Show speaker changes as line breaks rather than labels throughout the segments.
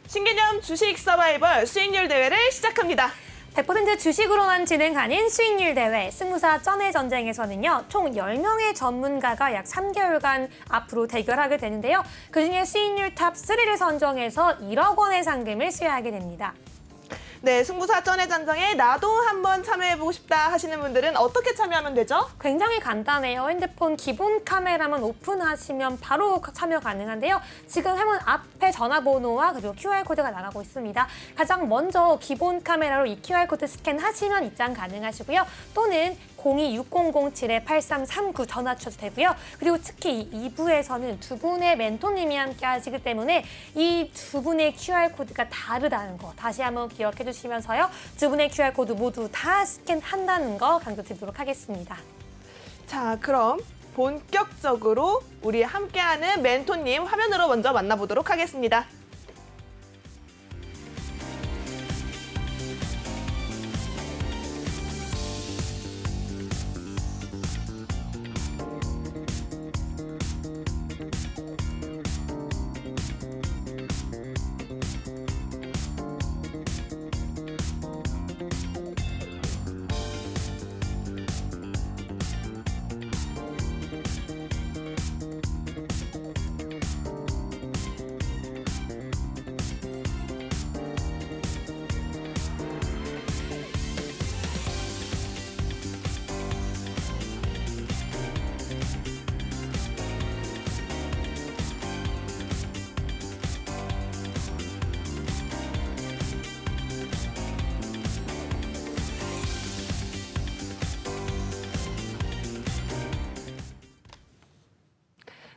신개념 주식 서바이벌 수익률 대회를 시작합니다.
100% 주식으로만 진행하는 수익률 대회 승무사 쩐의 전쟁에서는요. 총 10명의 전문가가 약 3개월간 앞으로 대결하게 되는데요. 그중에 수익률 탑 3를 선정해서 1억 원의 상금을 수여하게 됩니다.
네, 승부사 쩐의 전쟁에 나도 한번 참여해보고 싶다 하시는 분들은 어떻게 참여하면 되죠?
굉장히 간단해요. 핸드폰 기본 카메라만 오픈하시면 바로 참여 가능한데요. 지금 화면 앞에 전화번호와 그리고 QR코드가 나가고 있습니다. 가장 먼저 기본 카메라로 이 QR코드 스캔하시면 입장 가능하시고요. 또는 026007-8339 전화 주셔도 되고요. 그리고 특히 이 2부에서는 두 분의 멘토님이 함께 하시기 때문에 이 두 분의 QR코드가 다르다는 거 다시 한번 기억해 주시면서요. 두 분의 QR코드 모두 다 스캔한다는 거 강조드리도록 하겠습니다.
자, 그럼 본격적으로 우리 함께하는 멘토님 화면으로 먼저 만나보도록 하겠습니다.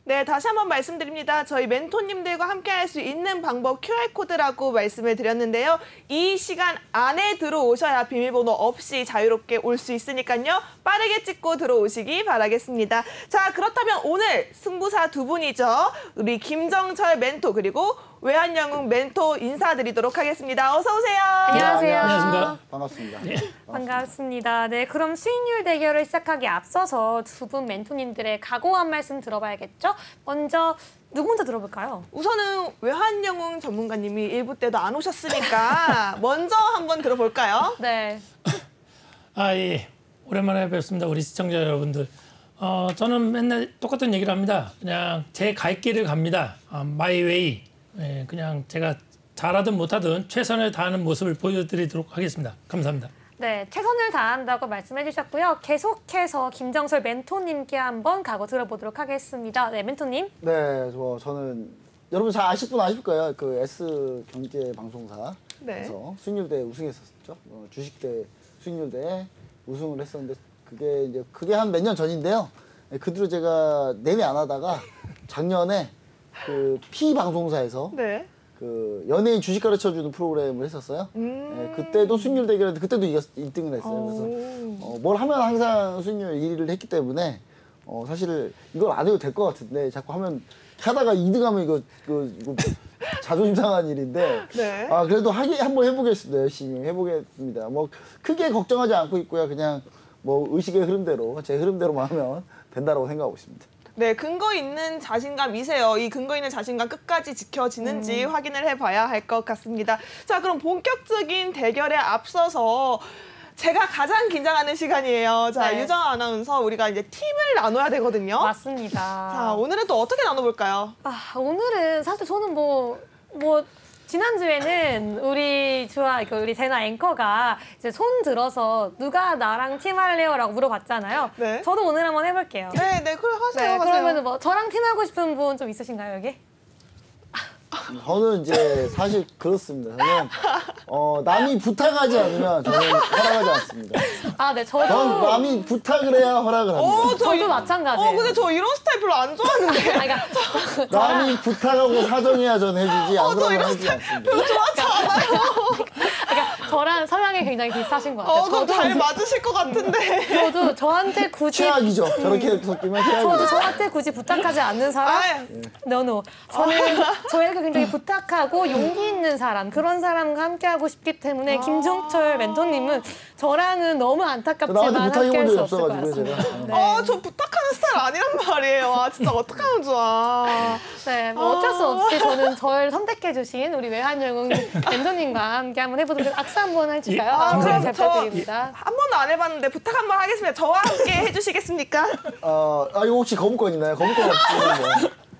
네, 다시 한번 말씀드립니다. 저희 멘토님들과 함께 할 수 있는 방법 QR코드라고 말씀을 드렸는데요. 이 시간 안에 들어오셔야 비밀번호 없이 자유롭게 올 수 있으니까요. 빠르게 찍고 들어오시기 바라겠습니다. 자, 그렇다면 오늘 승부사 두 분이죠. 우리 김정철 멘토 그리고 외환영웅 멘토 인사드리도록 하겠습니다. 어서 오세요.
안녕하세요.
안녕하십니까. 반갑습니다.
네. 반갑습니다. 네, 그럼 수익률 대결을 시작하기 앞서서 두 분 멘토님들의 각오 한 말씀 들어봐야겠죠? 먼저 누구 먼저 들어볼까요?
우선은 외환영웅 전문가님이 1부 때도 안 오셨으니까 먼저 한번 들어볼까요?
네.
예. 오랜만에 뵙습니다. 우리 시청자 여러분들. 저는 맨날 똑같은 얘기를 합니다. 그냥 제 갈 길을 갑니다. 마이 웨이. 예, 그냥 제가 잘하든 못하든 최선을 다하는 모습을 보여드리도록 하겠습니다. 감사합니다.
네, 최선을 다한다고 말씀해 주셨고요. 계속해서 김정철 멘토님께 한번 각오 들어보도록 하겠습니다. 네, 멘토님.
네, 저는 여러분 잘 아실 분 아실 거예요. 그 S 경제 방송사에서
네.
수익률대 우승했었죠. 주식대 수익률대 우승을 했었는데 그게 한 몇 년 전인데요. 그 뒤로 제가 내내 안 하다가 작년에 그 P 방송사에서
네.
그 연예인 주식 가르쳐주는 프로그램을 했었어요. 네, 그때도 수익률 대결했는데 그때도 1등을 했어요. 그래서 뭘 하면 항상 수익률 1위를 했기 때문에 사실 이걸 안 해도 될 것 같은데 자꾸 하다가 2등하면 이거 자존심 상한 일인데
네.
그래도 한번 해보겠습니다. 열심히 해보겠습니다. 뭐 크게 걱정하지 않고 있고요. 그냥 뭐 의식의 흐름대로 제 흐름대로만 하면 된다고 생각하고 있습니다.
네, 근거 있는 자신감이세요. 이 근거 있는 자신감 끝까지 지켜지는지 확인을 해봐야 할 것 같습니다. 자, 그럼 본격적인 대결에 앞서서 제가 가장 긴장하는 시간이에요. 자,
네.
유정아 아나운서 우리가 이제 팀을 나눠야 되거든요.
맞습니다.
자, 오늘은 또 어떻게 나눠볼까요?
오늘은 사실 저는 지난주에는 우리 제나 앵커가 이제 손 들어서 누가 나랑 팀할래요라고 물어봤잖아요.
네.
저도 오늘 한번 해볼게요.
네, 그래 하세요.
네,
하세요.
그러면 뭐 저랑 팀하고 싶은 분 좀 있으신가요, 여기?
저는 이제 사실 그렇습니다. 저는 남이 부탁하지 않으면 저는 허락하지 않습니다.
네,
전
저도
남이 부탁을 해야 허락을 합니다.
저도 마찬가지예요.
근데 저 이런 스타일 별로 안 좋아하는데.
그러니까
남이 부탁하고 사정해야 전 해주지 안
저
그러면
이런
해주지 않습니다.
별로 좋아하지 않아요.
저랑 성향이 굉장히 비슷하신 것 같아요.
그럼 잘 맞으실 것 같은데.
저도 저한테 굳이
최악이죠. 저렇게 섞이면
저도
최악이죠.
저한테 굳이 부탁하지 않는 사람?
아,
노노. 저는 저에게 굉장히 부탁하고 용기 있는 사람, 그런 사람과 함께하고 싶기 때문에 김종철 멘토님은 저랑은 너무 안타깝지만
나한테 부탁해
함께할
본
수
적이
없을 것
없어가지고
같습니다.
제가.
저 부탁하는 스타일 아니란 말이에요. 아, 진짜 어떡하면 좋아.
네, 뭐 어쩔 수 없이 저는 저를 선택해주신 우리 외환영웅 멘토님과 함께 한번 해보도록 악수 한번 해줄까요?
그럼
잘
저
부탁드립니다.
한 번도 안 해봤는데 부탁 한번 하겠습니다. 저와 함께 해주시겠습니까?
이거 혹시 거부권 있나요? 거부권 없으면 뭐.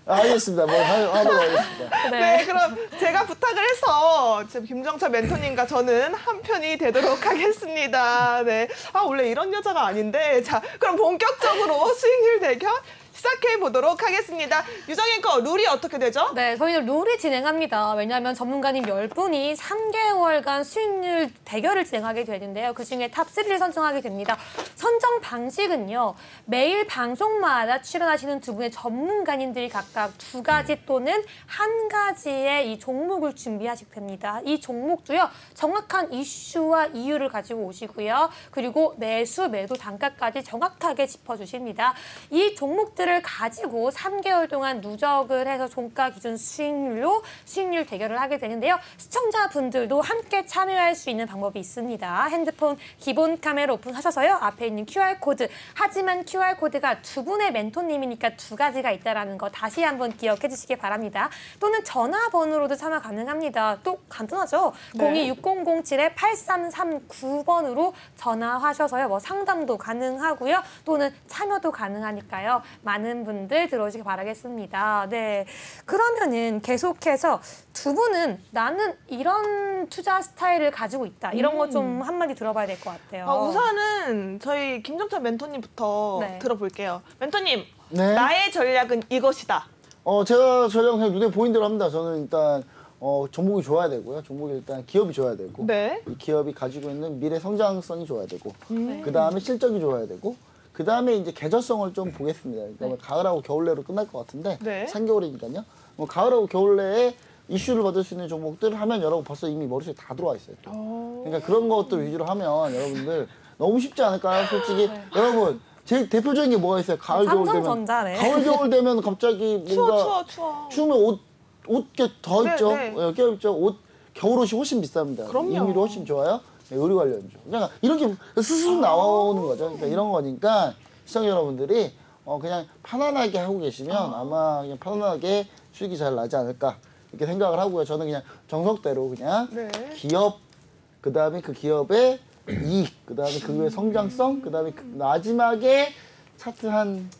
알겠습니다. 뭐 하도록 하겠습니다.
네, 그럼 제가 부탁을 해서 지금 김정철 멘토님과 저는 한 편이 되도록 하겠습니다. 네. 원래 이런 여자가 아닌데. 자, 그럼 본격적으로 수익률 대결 시작해 보도록 하겠습니다. 유정인 거 룰이 어떻게 되죠?
네, 저희는 룰이 진행합니다. 왜냐하면 전문가님 10분이 3개월간 수익률 대결을 진행하게 되는데요. 그중에 탑3를 선정하게 됩니다. 선정 방식은요. 매일 방송마다 출연하시는 두 분의 전문가님들이 각각 2가지 또는 1가지의 이 종목을 준비하시게 됩니다. 이 종목도요. 정확한 이슈와 이유를 가지고 오시고요. 그리고 매수, 매도 단가까지 정확하게 짚어주십니다. 이 종목들을 가지고 3개월 동안 누적을 해서 종가 기준 수익률로 수익률 대결을 하게 되는데요. 시청자분들도 함께 참여할 수 있는 방법이 있습니다. 핸드폰 기본 카메라 오픈하셔서요. 앞에 있는 QR코드. 하지만 QR코드가 두 분의 멘토님이니까 2가지가 있다는 거 다시 한번 기억해 주시기 바랍니다. 또는 전화번호로도 참여 가능합니다. 또 간단하죠?
네.
026007-8339번으로 전화하셔서요. 뭐 상담도 가능하고요. 또는 참여도 가능하니까요. 많은 분들 들어오시기 바라겠습니다. 네, 그러면은 계속해서 두 분은 나는 이런 투자 스타일을 가지고 있다. 이런 거 좀 한마디 들어봐야 될 것 같아요.
우선은 저희 김정철 멘토님부터
네.
들어볼게요. 멘토님,
네.
나의 전략은 이것이다.
제가 전략 그냥 눈에 보이는 대로 합니다. 저는 일단 종목이 좋아야 되고요. 종목이 일단 기업이 좋아야 되고,
네.
이 기업이 가지고 있는 미래 성장성이 좋아야 되고, 그 다음에 실적이 좋아야 되고, 그 다음에 이제 계절성을 좀 보겠습니다. 그러니까 가을하고 겨울 내로 끝날 것 같은데,
네.
3개월이니까요. 뭐 가을하고 겨울 내에 이슈를 받을 수 있는 종목들 하면 여러분 벌써 이미 머릿속에 다 들어와 있어요. 또. 그러니까 그런 것들 위주로 하면 여러분들 너무 쉽지 않을까요? 솔직히 여러분 제일 대표적인 게 뭐가 있어요? 가을 겨울 되면
삼성전자네.
가을 겨울 되면 갑자기 뭔가
추워.
추우면 옷 더
네,
입죠.
네.
껴입죠. 겨울 옷이 훨씬 비쌉니다.
그럼요.
인율이 훨씬 좋아요. 네, 의류 관련주. 그러니까 이런 게 스스로 나오는 거죠. 그러니까 이런 거니까 시청자 여러분들이 그냥 편안하게 하고 계시면 아마 그냥 편안하게 수익이 잘 나지 않을까 이렇게 생각을 하고요. 저는 그냥 정석대로 그냥
네.
기업, 그 다음에 그 기업의 이익, 그 다음에 그의 성장성, 그 다음에 마지막에 차트 한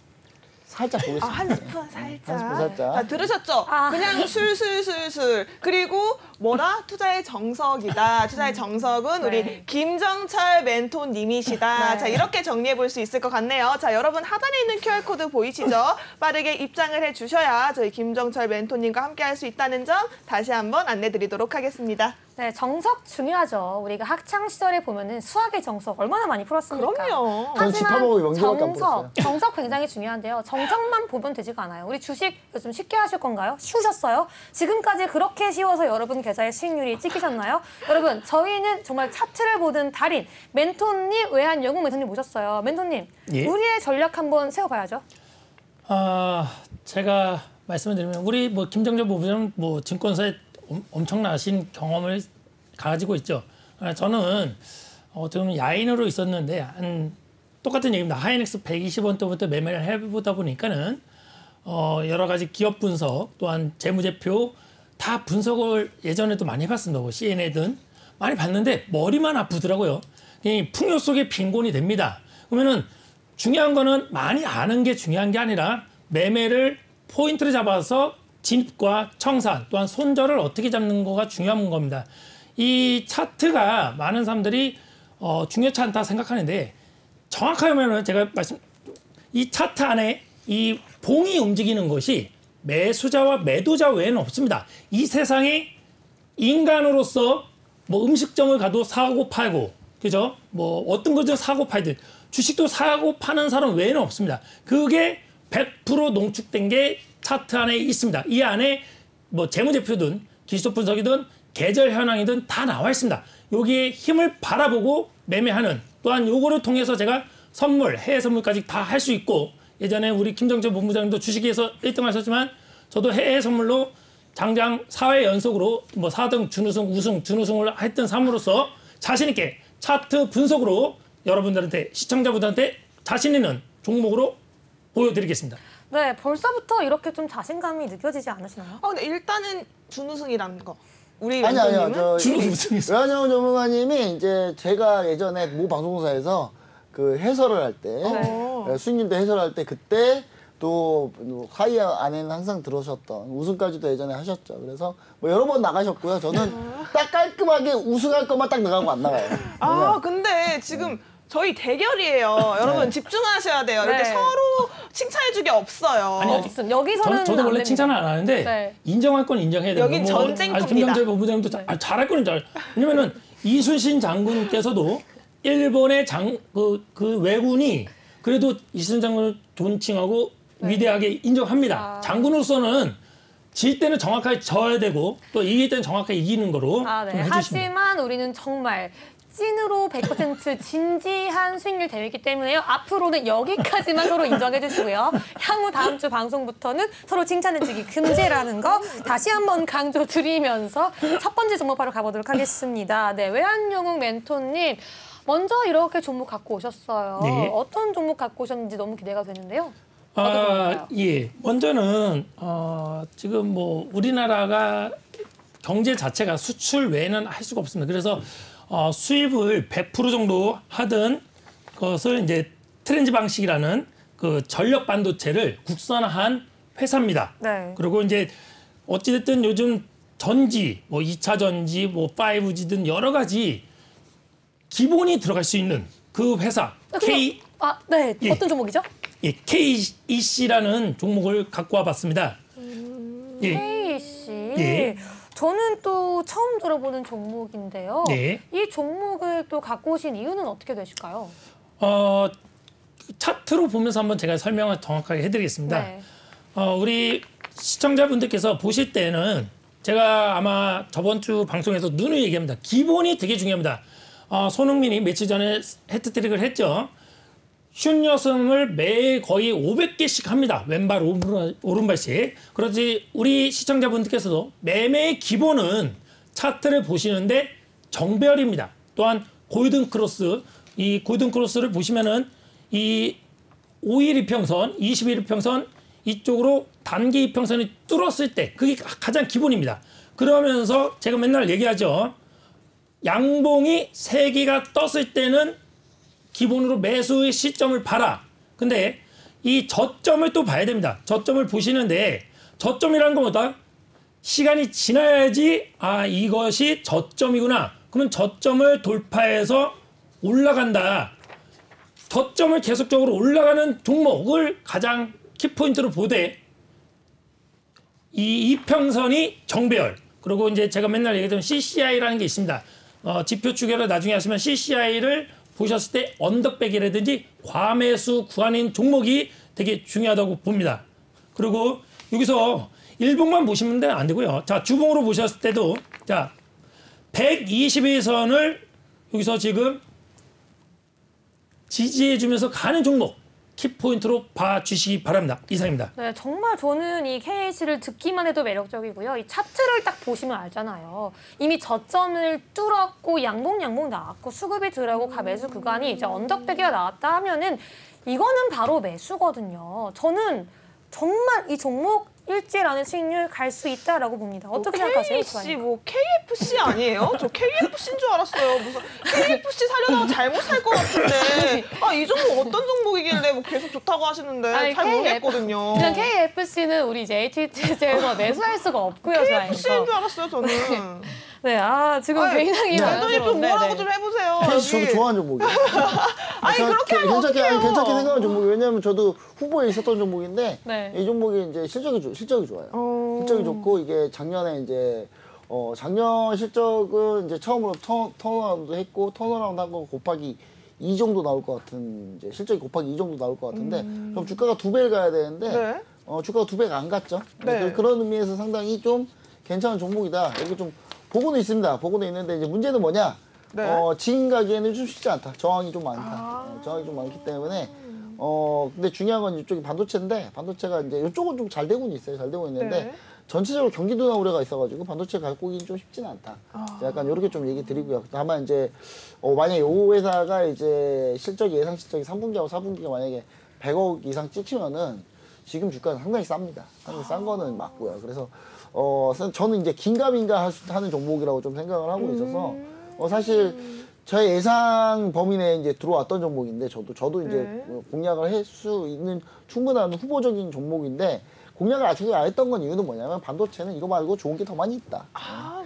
살짝 보겠습니다.
한 스푼 살짝.
한 스푼 살짝.
자, 들으셨죠? 그냥 술술술술. 그리고 뭐라? 투자의 정석이다. 투자의 정석은 우리 김정철 멘토님이시다.
네.
자, 이렇게 정리해 볼 수 있을 것 같네요. 자, 여러분 하단에 있는 QR코드 보이시죠? 빠르게 입장을 해 주셔야 저희 김정철 멘토님과 함께 할 수 있다는 점 다시 한번 안내 드리도록 하겠습니다.
네, 정석 중요하죠. 우리가 학창 시절에 보면은 수학의 정석 얼마나 많이 풀었습니까?
그럼요.
전 집합하고 명제밖에 안 풀었어요.
정석 굉장히 중요한데요. 정석만 보면 되지가 않아요. 우리 주식 요즘 쉽게 하실 건가요? 쉬우셨어요? 지금까지 그렇게 쉬워서 여러분 계좌의 수익률이 찍히셨나요? 여러분, 저희는 정말 차트를 보는 달인 멘토님, 외환영웅 멘토님 모셨어요. 멘토님,
예?
우리의 전략 한번 세워봐야죠.
제가 말씀을 드리면 우리 뭐 김정철 부부장은 뭐 증권사에 엄청나신 경험을 가지고 있죠. 저는 좀 야인으로 있었는데 똑같은 얘기입니다. 하이닉스 120원 때부터 매매를 해보다 보니까는 여러 가지 기업 분석 또한 재무제표 다 분석을 예전에도 많이 해봤습니다. 뭐 CNN이든 많이 봤는데 머리만 아프더라고요. 이 풍요 속에 빈곤이 됩니다. 그러면은 중요한 거는 많이 아는 게 중요한 게 아니라 매매를 포인트를 잡아서 진입과 청산 또한 손절을 어떻게 잡는 거가 중요한 겁니다. 이 차트가 많은 사람들이 중요치 않다 생각하는데 정확하게는 제가 이 차트 안에 이 봉이 움직이는 것이 매수자와 매도자 외에는 없습니다. 이 세상에 인간으로서 뭐 음식점을 가도 사고 팔고 그죠? 뭐 어떤 거죠 사고 팔든 주식도 사고 파는 사람 외에는 없습니다. 그게 100% 농축된 게 차트 안에 있습니다. 이 안에 뭐 재무제표든 기술적 분석이든 계절 현황이든 다 나와 있습니다. 여기에 힘을 바라보고 매매하는 또한 요거를 통해서 제가 선물, 해외 선물까지 다 할 수 있고 예전에 우리 김정재 본부장님도 주식에서 1등 하셨지만 저도 해외 선물로 장장 4회 연속으로 뭐 4등 준우승, 우승, 준우승을 했던 삶으로서 자신 있게 차트 분석으로 여러분들한테 시청자분들한테 자신 있는 종목으로 보여드리겠습니다.
네, 벌써부터 이렇게 좀 자신감이 느껴지지 않으시나요?
근데 일단은 준우승이라는 거. 우리
아니요.
멘토님은
준우승에서
외환영어 전문가님이 이제 제가 예전에 모 방송사에서 그 해설을 할 때, 수익률대 해설할 때 그때 또 하이 안에는 항상 들어오셨던 우승까지도 예전에 하셨죠. 그래서 뭐 여러 번 나가셨고요. 저는 딱 깔끔하게 우승할 것만 딱 나가고 안 나가요.
근데 지금 저희 대결이에요. 여러분 집중하셔야 돼요. 이렇게
네.
서로 칭찬해주기 없어요.
아니,
없음. 여기서는
저도 원래
안
칭찬을
됩니다.
안 하는데
네.
인정할 건 인정해야 돼요.
여긴 전쟁터입니다.
김정재 본부장님도 잘할 거는 잘. 왜냐면은 이순신 장군께서도 일본의 그 왜군이 그래도 이순신 장군을 존칭하고 위대하게 인정합니다. 장군으로서는 질 때는 정확하게 져야 되고 또 이길 때는 정확하게 이기는 거로
네.
좀 해주시면.
하지만 우리는 정말 찐으로 100% 진지한 수익률 대회이기 때문에요. 앞으로는 여기까지만 서로 인정해 주시고요. 향후 다음 주 방송부터는 서로 칭찬해주기 금지라는 거 다시 한번 강조드리면서 첫 번째 종목 바로 가보도록 하겠습니다. 네, 외환영웅 멘토님. 먼저 이렇게 종목 갖고 오셨어요.
네.
어떤 종목 갖고 오셨는지 너무 기대가 되는데요. 어떤 종목일까요?
예. 먼저는 지금 뭐 우리나라가 경제 자체가 수출 외에는 할 수가 없습니다. 그래서 수입을 100% 정도 하던 것을 이제 트렌지 방식이라는 그 전력 반도체를 국산화한 회사입니다.
네.
그리고 이제 어찌됐든 요즘 전지, 뭐 2차 전지, 뭐 5G든 여러 가지 기본이 들어갈 수 있는 그 회사
네.
예.
어떤 종목이죠?
예, KEC라는 종목을 갖고 와봤습니다. 예,
KC.
예.
저는 또 처음 들어보는 종목인데요.
네.
이 종목을 또 갖고 오신 이유는 어떻게 되실까요?
차트로 보면서 한번 제가 설명을 정확하게 해드리겠습니다.
네.
우리 시청자분들께서 보실 때는 제가 아마 저번 주 방송에서 누누이 얘기합니다. 기본이 되게 중요합니다. 손흥민이 며칠 전에 해트트릭을 했죠. 슛여승을 매일 거의 500개씩 합니다. 왼발, 오른발씩. 그렇지 우리 시청자분들께서도 매매의 기본은 차트를 보시는데 정배열입니다. 또한 골든크로스, 이 골든크로스를 보시면은 이 5일 이평선, 21일 이평선 이쪽으로 단기 이평선이 뚫었을 때 그게 가장 기본입니다. 그러면서 제가 맨날 얘기하죠. 양봉이 3개가 떴을 때는 기본으로 매수의 시점을 봐라. 근데 이 저점을 또 봐야 됩니다. 저점을 보시는데 저점이라는 건 뭐다? 시간이 지나야지 이것이 저점이구나. 그러면 저점을 돌파해서 올라간다. 저점을 계속적으로 올라가는 종목을 가장 키포인트로 보되 이 이평선이 정배열. 그리고 이제 제가 맨날 얘기했던 CCI라는 게 있습니다. 지표 추계를 나중에 하시면 CCI를 보셨을 때 언더백이라든지 과매수 구간인 종목이 되게 중요하다고 봅니다. 그리고 여기서 일봉만 보시면 안 되고요. 자, 주봉으로 보셨을 때도 자 120일선을 여기서 지금 지지해주면서 가는 종목 키포인트로 봐주시기 바랍니다. 이상입니다.
네, 정말 저는 이 KC를 듣기만 해도 매력적이고요. 이 차트를 딱 보시면 알잖아요. 이미 저점을 뚫었고 양봉 나왔고 수급이 들어가고 매수 구간이 이제 언덕배기가 나왔다 하면은 이거는 바로 매수거든요. 저는 정말 이 종목 일지라는 수익률 갈 수 있다라고 봅니다. 어떻게 생각하세요?
KC 뭐 KFC 아니에요? 저 KFC인 줄 알았어요. 무슨 KFC 사려다가 잘못 살 것 같은데 이 종목 어떤 종목이길래 뭐 계속 좋다고 하시는데 잘 모르겠거든요.
그냥 KFC는 우리 이제 HTS에서 매수할 수가 없고요.
KFC인 줄 알았어요, 저는.
네, 지금 굉장히
멘토님 좀 뭐라고 좀 해보세요.
KC 저도 좋아하는 종목이에요.
그렇게 하면 어떡해요.
괜찮게 생각하는 종목이 왜냐하면 저도 후보에 있었던 종목인데
네.
이 종목이 이제 실적이 좋아요. 실적이 좋고 이게 작년에 이제 작년 실적은 이제 처음으로 턴어라운드 했고 턴어라운드 한 거 곱하기 2 정도 나올 것 같은 이제 실적이 곱하기 2 정도 나올 것 같은데 그럼 주가가 2배를 가야 되는데 주가가 2배가 안 갔죠.
네.
그런 의미에서 상당히 좀 괜찮은 종목이다. 여기 좀 보고는 있습니다. 보고는 있는데 이제 문제는 뭐냐?
네.
지금 가기에는 좀 쉽지 않다. 저항이 좀 많다. 저항이 좀 많기 때문에 근데 중요한 건 이쪽이 반도체인데 반도체가 이제 이쪽은 좀 잘 되고는 있어요. 잘 되고 있는데
네.
전체적으로 경기 둔화 우려가 있어가지고 반도체 갖고 오기는 좀 쉽지는 않다. 약간 이렇게 좀 얘기 드리고요. 다만 이제 만약에 이 회사가 이제 예상 실적이 3분기하고 4분기가 만약에 100억 이상 찍히면은 지금 주가는 상당히 쌉니다. 상당히 싼 거는 맞고요. 그래서 저는 이제 긴가민가 하는 종목이라고 좀 생각을 하고 있어서 사실 저의 예상 범위 내에 이제 들어왔던 종목인데 저도 이제
네.
공략을 할 수 있는 충분한 후보적인 종목인데 공략을 아주 안 했던 건 이유는 뭐냐면 반도체는 이거 말고 좋은 게 더 많이 있다.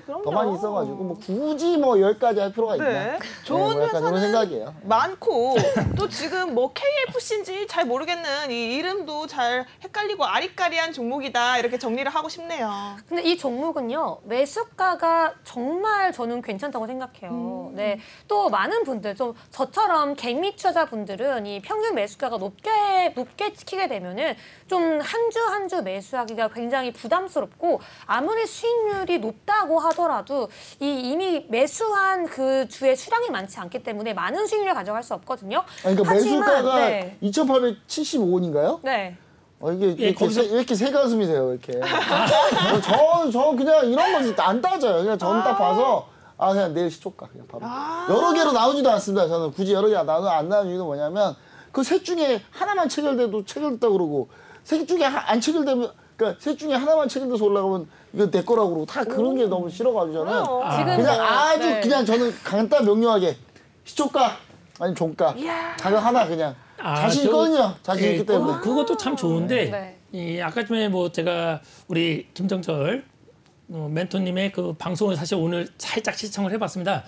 그럼요.
더 많이 있어가지고 뭐 굳이 뭐 10가지 할 필요가 있나?
네. 좋은
뭐 약간 이런
회사는
생각이에요.
많고 또 지금 뭐 KFC인지 잘 모르겠는 이 이름도 잘 헷갈리고 아리까리한 종목이다 이렇게 정리를 하고 싶네요.
근데 이 종목은요, 매수가가 정말 저는 괜찮다고 생각해요. 네. 또 많은 분들, 좀 저처럼 개미 투자자분들은 이 평균 매수가가 높게 찍히게 되면은 좀 한 주 한 주 매수하기가 굉장히 부담스럽고 아무리 수익률이 높다고 하더라도 이미 매수한 그 주의 수량이 많지 않기 때문에 많은 수익률을 가져갈 수 없거든요.
그러니까
하지만,
매수가가
네.
2,875원인가요?
네.
이게
예,
왜 이렇게 새 가슴이세요, 이렇게. 저 그냥 이런 거 안 따져요. 그냥 저는 딱 봐서, 그냥 내일 시초가, 그냥 바로. 여러 개로 나오지도 않습니다. 저는 굳이 여러 개 안 나오는 이유는 뭐냐면, 그 셋 중에 하나만 체결돼도 체결됐다 그러고, 셋 중에 안 체결되면, 그러니까 셋 중에 하나만 체결돼서 올라가면, 이거 내 거라고 그러고, 다 그런 게 너무 싫어가지고 저는.
지금
그냥
뭐,
아주
네.
그냥 저는 간단 명료하게, 시초가, 아니면 종가, 가격 하나 그냥. 자신 있거든요. 자신 있기 때문에.
그것도 참 좋은데
네.
이 아까 전에 뭐 제가 우리 김정철 멘토님의 그 방송을 사실 오늘 살짝 시청을 해봤습니다.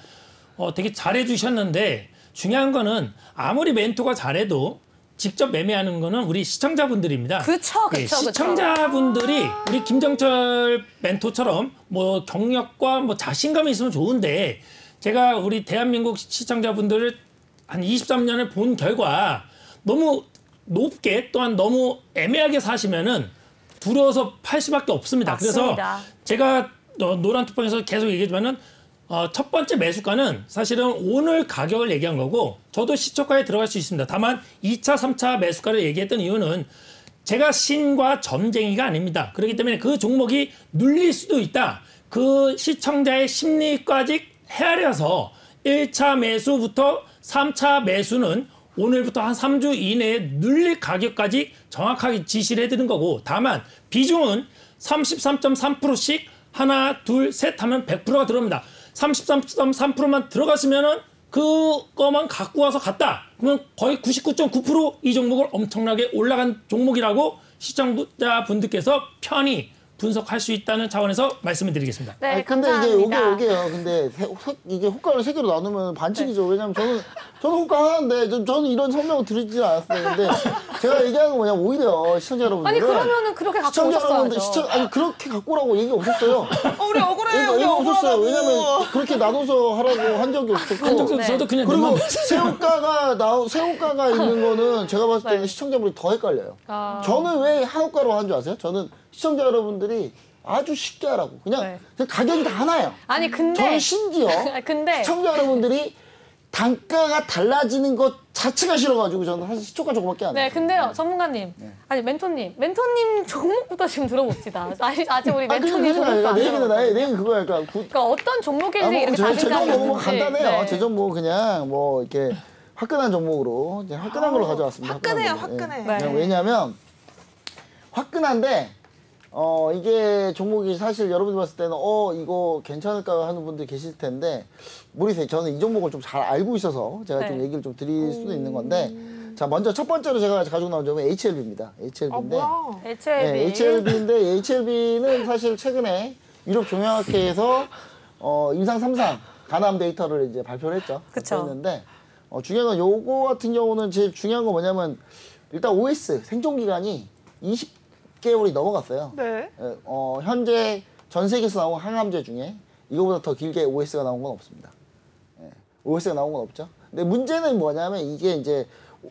되게 잘해주셨는데 중요한 거는 아무리 멘토가 잘해도 직접 매매하는 거는 우리 시청자분들입니다.
그쵸.
시청자분들이 우리 김정철 멘토처럼 뭐 경력과 뭐 자신감이 있으면 좋은데 제가 우리 대한민국 시청자분들을 한 23년을 본 결과 너무 높게 또한 너무 애매하게 사시면은 두려워서 팔 수밖에 없습니다.
맞습니다.
그래서 제가 노란 톡방에서 계속 얘기했지만은 첫 번째 매수가는 사실은 오늘 가격을 얘기한 거고 저도 시초가에 들어갈 수 있습니다. 다만 2차, 3차 매수가를 얘기했던 이유는 제가 신과 점쟁이가 아닙니다. 그렇기 때문에 그 종목이 눌릴 수도 있다. 그 시청자의 심리까지 헤아려서 1차 매수부터 3차 매수는 오늘부터 한 3주 이내에 눌릴 가격까지 정확하게 지시를 해드린 거고 다만 비중은 33.3%씩 하나, 둘, 셋 하면 100%가 들어옵니다. 33.3%만 들어갔으면은 그거만 갖고 와서 갔다. 그러면 거의 99.9% 이 종목을 엄청나게 올라간 종목이라고 시청자분들께서 편히 분석할 수 있다는 차원에서 말씀을 드리겠습니다.
네,
근데
감사합니다.
이게 요게요. 근데 이게 호가를 세 개로 나누면 반칙이죠. 왜냐면 저는 호가 하나인데 저는 이런 설명을 드리지 않았어요. 근데 제가 얘기하는 건 뭐냐면 오히려 시청자 여러분들
아니 그러면은 그렇게 갖고
시청자 여러분들
오셨어야죠.
아니 그렇게 갖고 오라고 얘기 없었어요.
우리 억울해요. 우리
얘기 없었어요.
억울하다고.
왜냐면 그렇게 나눠서 하라고 한 적이 없었고.
네.
저도 그냥
그리고
눈만
새우가가 있는 거는 제가 봤을 때는 시청자분이 더 헷갈려요. 저는 왜 한우가로 한 줄 아세요? 저는 시청자 여러분들이 아주 쉽게 하라고. 그냥 가격이 다 하나예요.
아니 근데
저는 심지어
근데
시청자 여러분들이 단가가 달라지는 것 자체가 싫어가지고 저는 사실 시초가 저거밖에 안 해요.
네, 근데요, 전문가님. 아니, 멘토님 종목부터 지금 들어봅시다. 아직 우리 멘토님 종목도 안
내 얘기는
들어봤거든요.
내 얘기는 그거야.
그러니까 어떤 종목인지 이렇게
제
자신감이
종목 뭐
있는지.
간단해요.
네.
제 종목 그냥 뭐 이렇게 화끈한 종목으로 이제 화끈한 걸로 가져왔습니다.
화끈해요,
종목.
화끈해.
네.
그냥 왜냐면 화끈한데 이게 종목이 사실 여러분들 봤을 때는 이거 괜찮을까 하는 분들이 계실 텐데 모르겠어요. 저는 이 종목을 좀 잘 알고 있어서 제가 좀
네.
얘기를 좀 드릴 수도 있는 건데 자 먼저 첫 번째로 제가 가지고 나온 점은 HLB입니다. HLB인데
뭐야.
HLB.
네, HLB인데 HLB는 사실 최근에 유럽 종양학회에서 임상 3상 간암 데이터를 이제 발표를 했죠.
그쵸.
발표했는데 중요한 건 요거 같은 경우는 제일 중요한 건 뭐냐면 일단 OS 생존 기간이 20개월이 넘어갔어요.
네.
현재 전 세계에서 나온 항암제 중에 이거보다 더 길게 OS가 나온 건 없습니다. OS가 나온 건 없죠. 근데 문제는 뭐냐면 이게 이제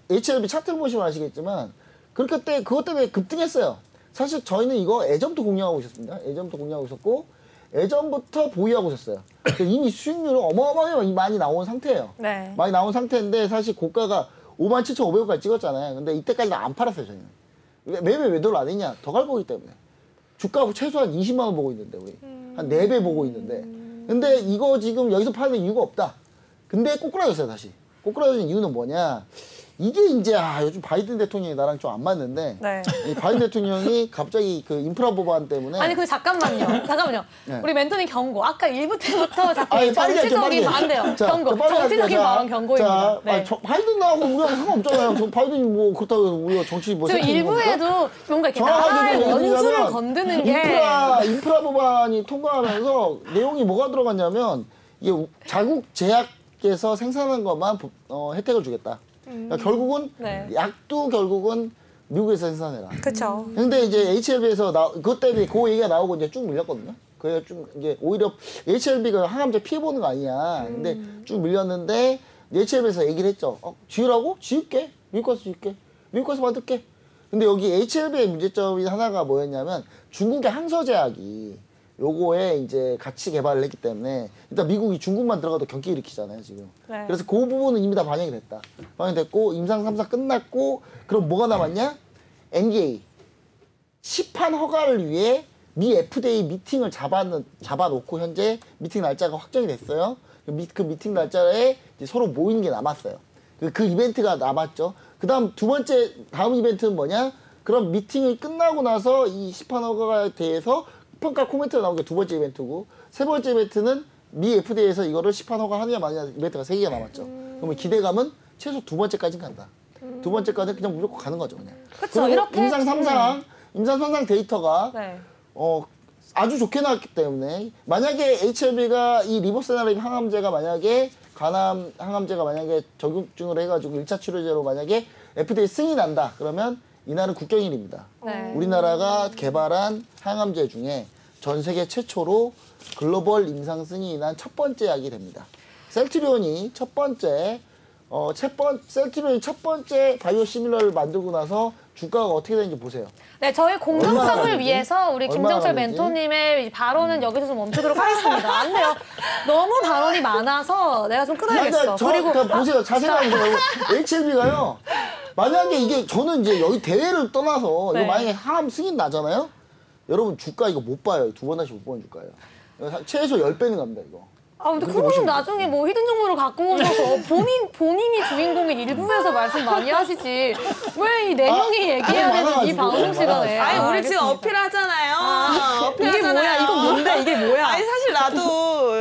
HLB 차트를 보시면 아시겠지만 그것 때문에 급등했어요. 사실 저희는 이거 예전부터 공략하고 있었습니다. 예전부터 공략하고 있었고 예전부터 보유하고 있었어요. 이미 수익률은 어마어마하게 많이 나온 상태예요.
네.
많이 나온 상태인데 사실 고가가 57,500원까지 찍었잖아요. 근데 이때까지는 안 팔았어요, 저희는. 매매 매도를 안 했냐? 더 갈 거기 때문에. 주가 최소한 20만 원 보고 있는데 우리. 한 4배 보고 있는데. 근데 이거 지금 여기서 파는 이유가 없다. 근데 꼬꾸라졌어요, 다시. 꼬꾸라진 이유는 뭐냐? 이게 이제 요즘 바이든 대통령이 나랑 좀 안 맞는데
네.
이 바이든 대통령이 갑자기 그 인프라 법안 때문에
아니 잠깐만요.
네.
우리 멘토님 경고. 아까 1부 때부터 자꾸
아니, 빠르게 할게요,
정치적인
빠르게.
안 돼요.
자,
경고.
빠르게
정치적인
할게요. 자,
발언 경고입니다.
자,
네.
바이든 나하고 우리가 상관없잖아요. 저 바이든이 뭐 그렇다고 우리가 정치 뭐
지금
생각하는 겁니까?
일부에도 뭔가 이렇게
정확하게
나라의 연수를
얘기하면
건드는 게
인프라 법안이 통과하면서 내용이 뭐가 들어갔냐면 이게 자국 제약에서 생산한 것만 혜택을 주겠다. 그러니까 결국은
네.
약도 결국은 미국에서 생산해라.
그렇죠.
근데 이제 HLB에서 그것 때문에 그 얘기가 나오고 이제 쭉 밀렸거든요. 그게 좀 이제 오히려 HLB가 항암제 피해 보는 거 아니냐. 근데 쭉 밀렸는데 HLB에서 얘기를 했죠. 지으라고? 지을게. 미국 가서 지을게. 미국 가서 만들게. 근데 여기 HLB의 문제점이 하나가 뭐였냐면 중국의 항서제약이 요거에 이제 같이 개발을 했기 때문에 일단 미국이 중국만 들어가도 경기 일으키잖아요 지금.
네.
그래서 그 부분은 이미 다 반영이 됐다. 반영됐고 임상 3사 끝났고 그럼 뭐가 남았냐? NDA 시판 허가를 위해 미 FDA 미팅을 잡아놓고 현재 미팅 날짜가 확정이 됐어요. 그 미팅 날짜에 이제 서로 모이는 게 남았어요. 그 이벤트가 남았죠. 그다음 다음 이벤트는 뭐냐? 그럼 미팅이 끝나고 나서 이 시판 허가에 대해서 평가 코멘트가 나온 게 두 번째 이벤트고 세 번째 이벤트는 미 FDA에서 이거를 시판 허가 하느냐 마느냐 이벤트가 3개가 남았죠. 그러면 기대감은 최소 두 번째까지는 간다. 두 번째까지는 그냥 무조건 가는 거죠 그냥.
그쵸,
그리고
이렇게
임상 3상 데이터가
네.
아주 좋게 나왔기 때문에 만약에 HLB가 이 리보세나립 항암제가 만약에 간암 항암제가 만약에 적용증을 해가지고 1차 치료제로 만약에 FDA 승인이 난다 그러면 이날은 국경일입니다.
네.
우리나라가 개발한 항암제 중에 전 세계 최초로 글로벌 임상 승인이 난 첫 번째 약이 됩니다. 셀트리온이 첫 번째 바이오 시밀러를 만들고 나서 주가가 어떻게 되는지 보세요.
네, 저희 공정성을
얼마나
위해서 우리
얼마나
김정철
다른지?
멘토님의 발언은 여기서 좀 멈추도록 하겠습니다. 안 돼요. 너무 발언이 많아서 내가 좀 끊어야겠어.
그러니까 보세요. 자세히 보세요. HLB가요. 만약에 이게 저는 이제 여기 대회를 떠나서
네.
이거 만약에 항암 승인 나잖아요. 여러분 주가 이거 못 봐요. 두 번 다시 못 보는 주가예요. 최소 10배는 갑니다 이거.
근데
그렇게
그거는
보시면
나중에 뭐 히든 정보를 갖고 오셔서 본인이 주인공인 일부에서 말씀 많이 하시지. 왜 이 4명이 얘기해야 되는 이
많아가지고,
방송 시간에.
아니 우리 지금
알겠습니다.
어필하잖아요.
이게 뭐야? 이거 뭔데? 이게 뭐야?
아니 사실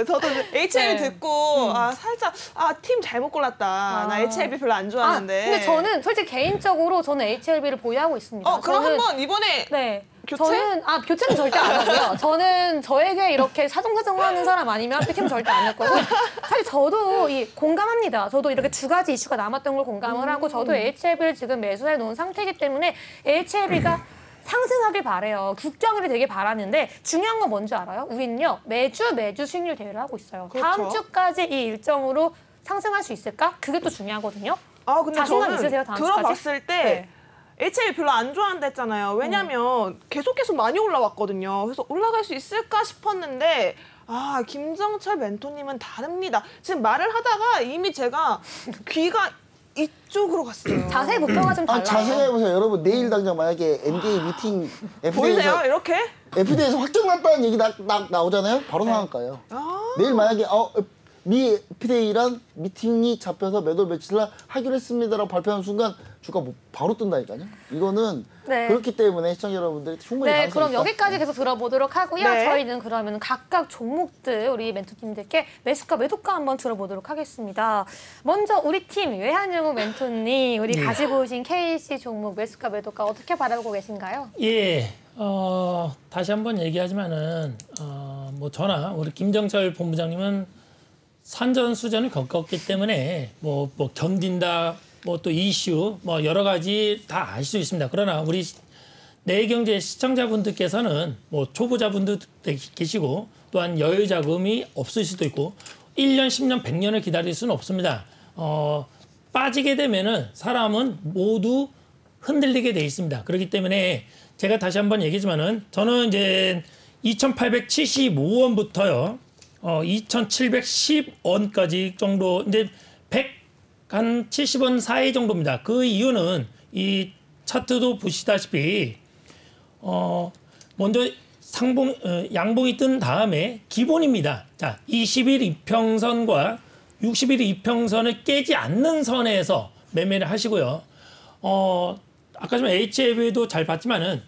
저도 HLB
네.
듣고 살짝 팀 잘못 골랐다. 나 HLB 별로 안 좋아하는데.
근데 저는 솔직히 개인적으로 저는 HLB를 보유하고 있습니다.
그럼
저는-
한번 이번에
네.
교체?
저는 교체는 절대 안 하고요. 저는 저에게 이렇게 사정사정하는 사람 아니면 피팀 절대 안 할 거고. 사실 저도 공감합니다. 저도 이렇게 두 가지 이슈가 남았던 걸 공감을 하고 저도 HLB를 지금 매수해 놓은 상태이기 때문에 HLB가 상승하길 바래요. 국경일을 되게 바라는데 중요한 건 뭔지 알아요? 우리는요 매주 수익률 대회를 하고 있어요.
그렇죠.
다음 주까지 이 일정으로 상승할 수 있을까? 그게 또 중요하거든요.
근데
자신감
저는
있으세요, 다음
들어봤을 때
네.
HLB 별로 안 좋아한다 했잖아요. 왜냐면 계속 많이 올라왔거든요. 그래서 올라갈 수 있을까 싶었는데 김정철 멘토님은 다릅니다. 지금 말을 하다가 이미 제가 귀가 이쪽으로 갔어요.
자세히 목표가 좀 달라요.
자세히 해보세요. 여러분 내일 당장 만약에 NDA 미팅
보이세요? 이렇게?
FDA에서 확정 났다는 얘기 나오잖아요. 바로 상한가요. 내일 만약에 미 FDA랑 미팅이 잡혀서 몇 월 며칠 날 하기로 했습니다라고 발표하는 순간 주가 바로 뜬다니까요. 이거는
네.
그렇기 때문에 시청자 여러분들이 충분히
네,
가능성이
그럼
있다.
여기까지 계속 들어보도록 하고요.
네.
저희는 그러면 각각 종목들 우리 멘토님들께 매수가 매도가 한번 들어보도록 하겠습니다. 먼저 우리 팀 외환영웅 멘토님, 우리 가지고 오신 KC 종목 매수가 매도가 어떻게 바라보고 계신가요?
예, 다시 한번 얘기하지만은 뭐 저나 우리 김정철 본부장님은 산전수전을 겪었기 때문에 뭐 견딘다, 뭐 또 이슈, 뭐 여러 가지 다 알 수 있습니다. 그러나 우리 내경제 시청자분들께서는 뭐 초보자분도 계시고 또한 여유 자금이 없을 수도 있고 1년, 10년, 100년을 기다릴 수는 없습니다. 빠지게 되면은 사람은 모두 흔들리게 돼 있습니다. 그렇기 때문에 제가 다시 한번 얘기지만은 저는 이제 2,875원부터요. 2,710원까지 정도 이제 170원 사이 정도입니다. 그 이유는 이 차트도 보시다시피 먼저 양봉이 뜬 다음에 기본입니다. 자, 20일 이평선과 60일 이평선을 깨지 않는 선에서 매매를 하시고요. 아까 좀 HLB도 잘 봤지만은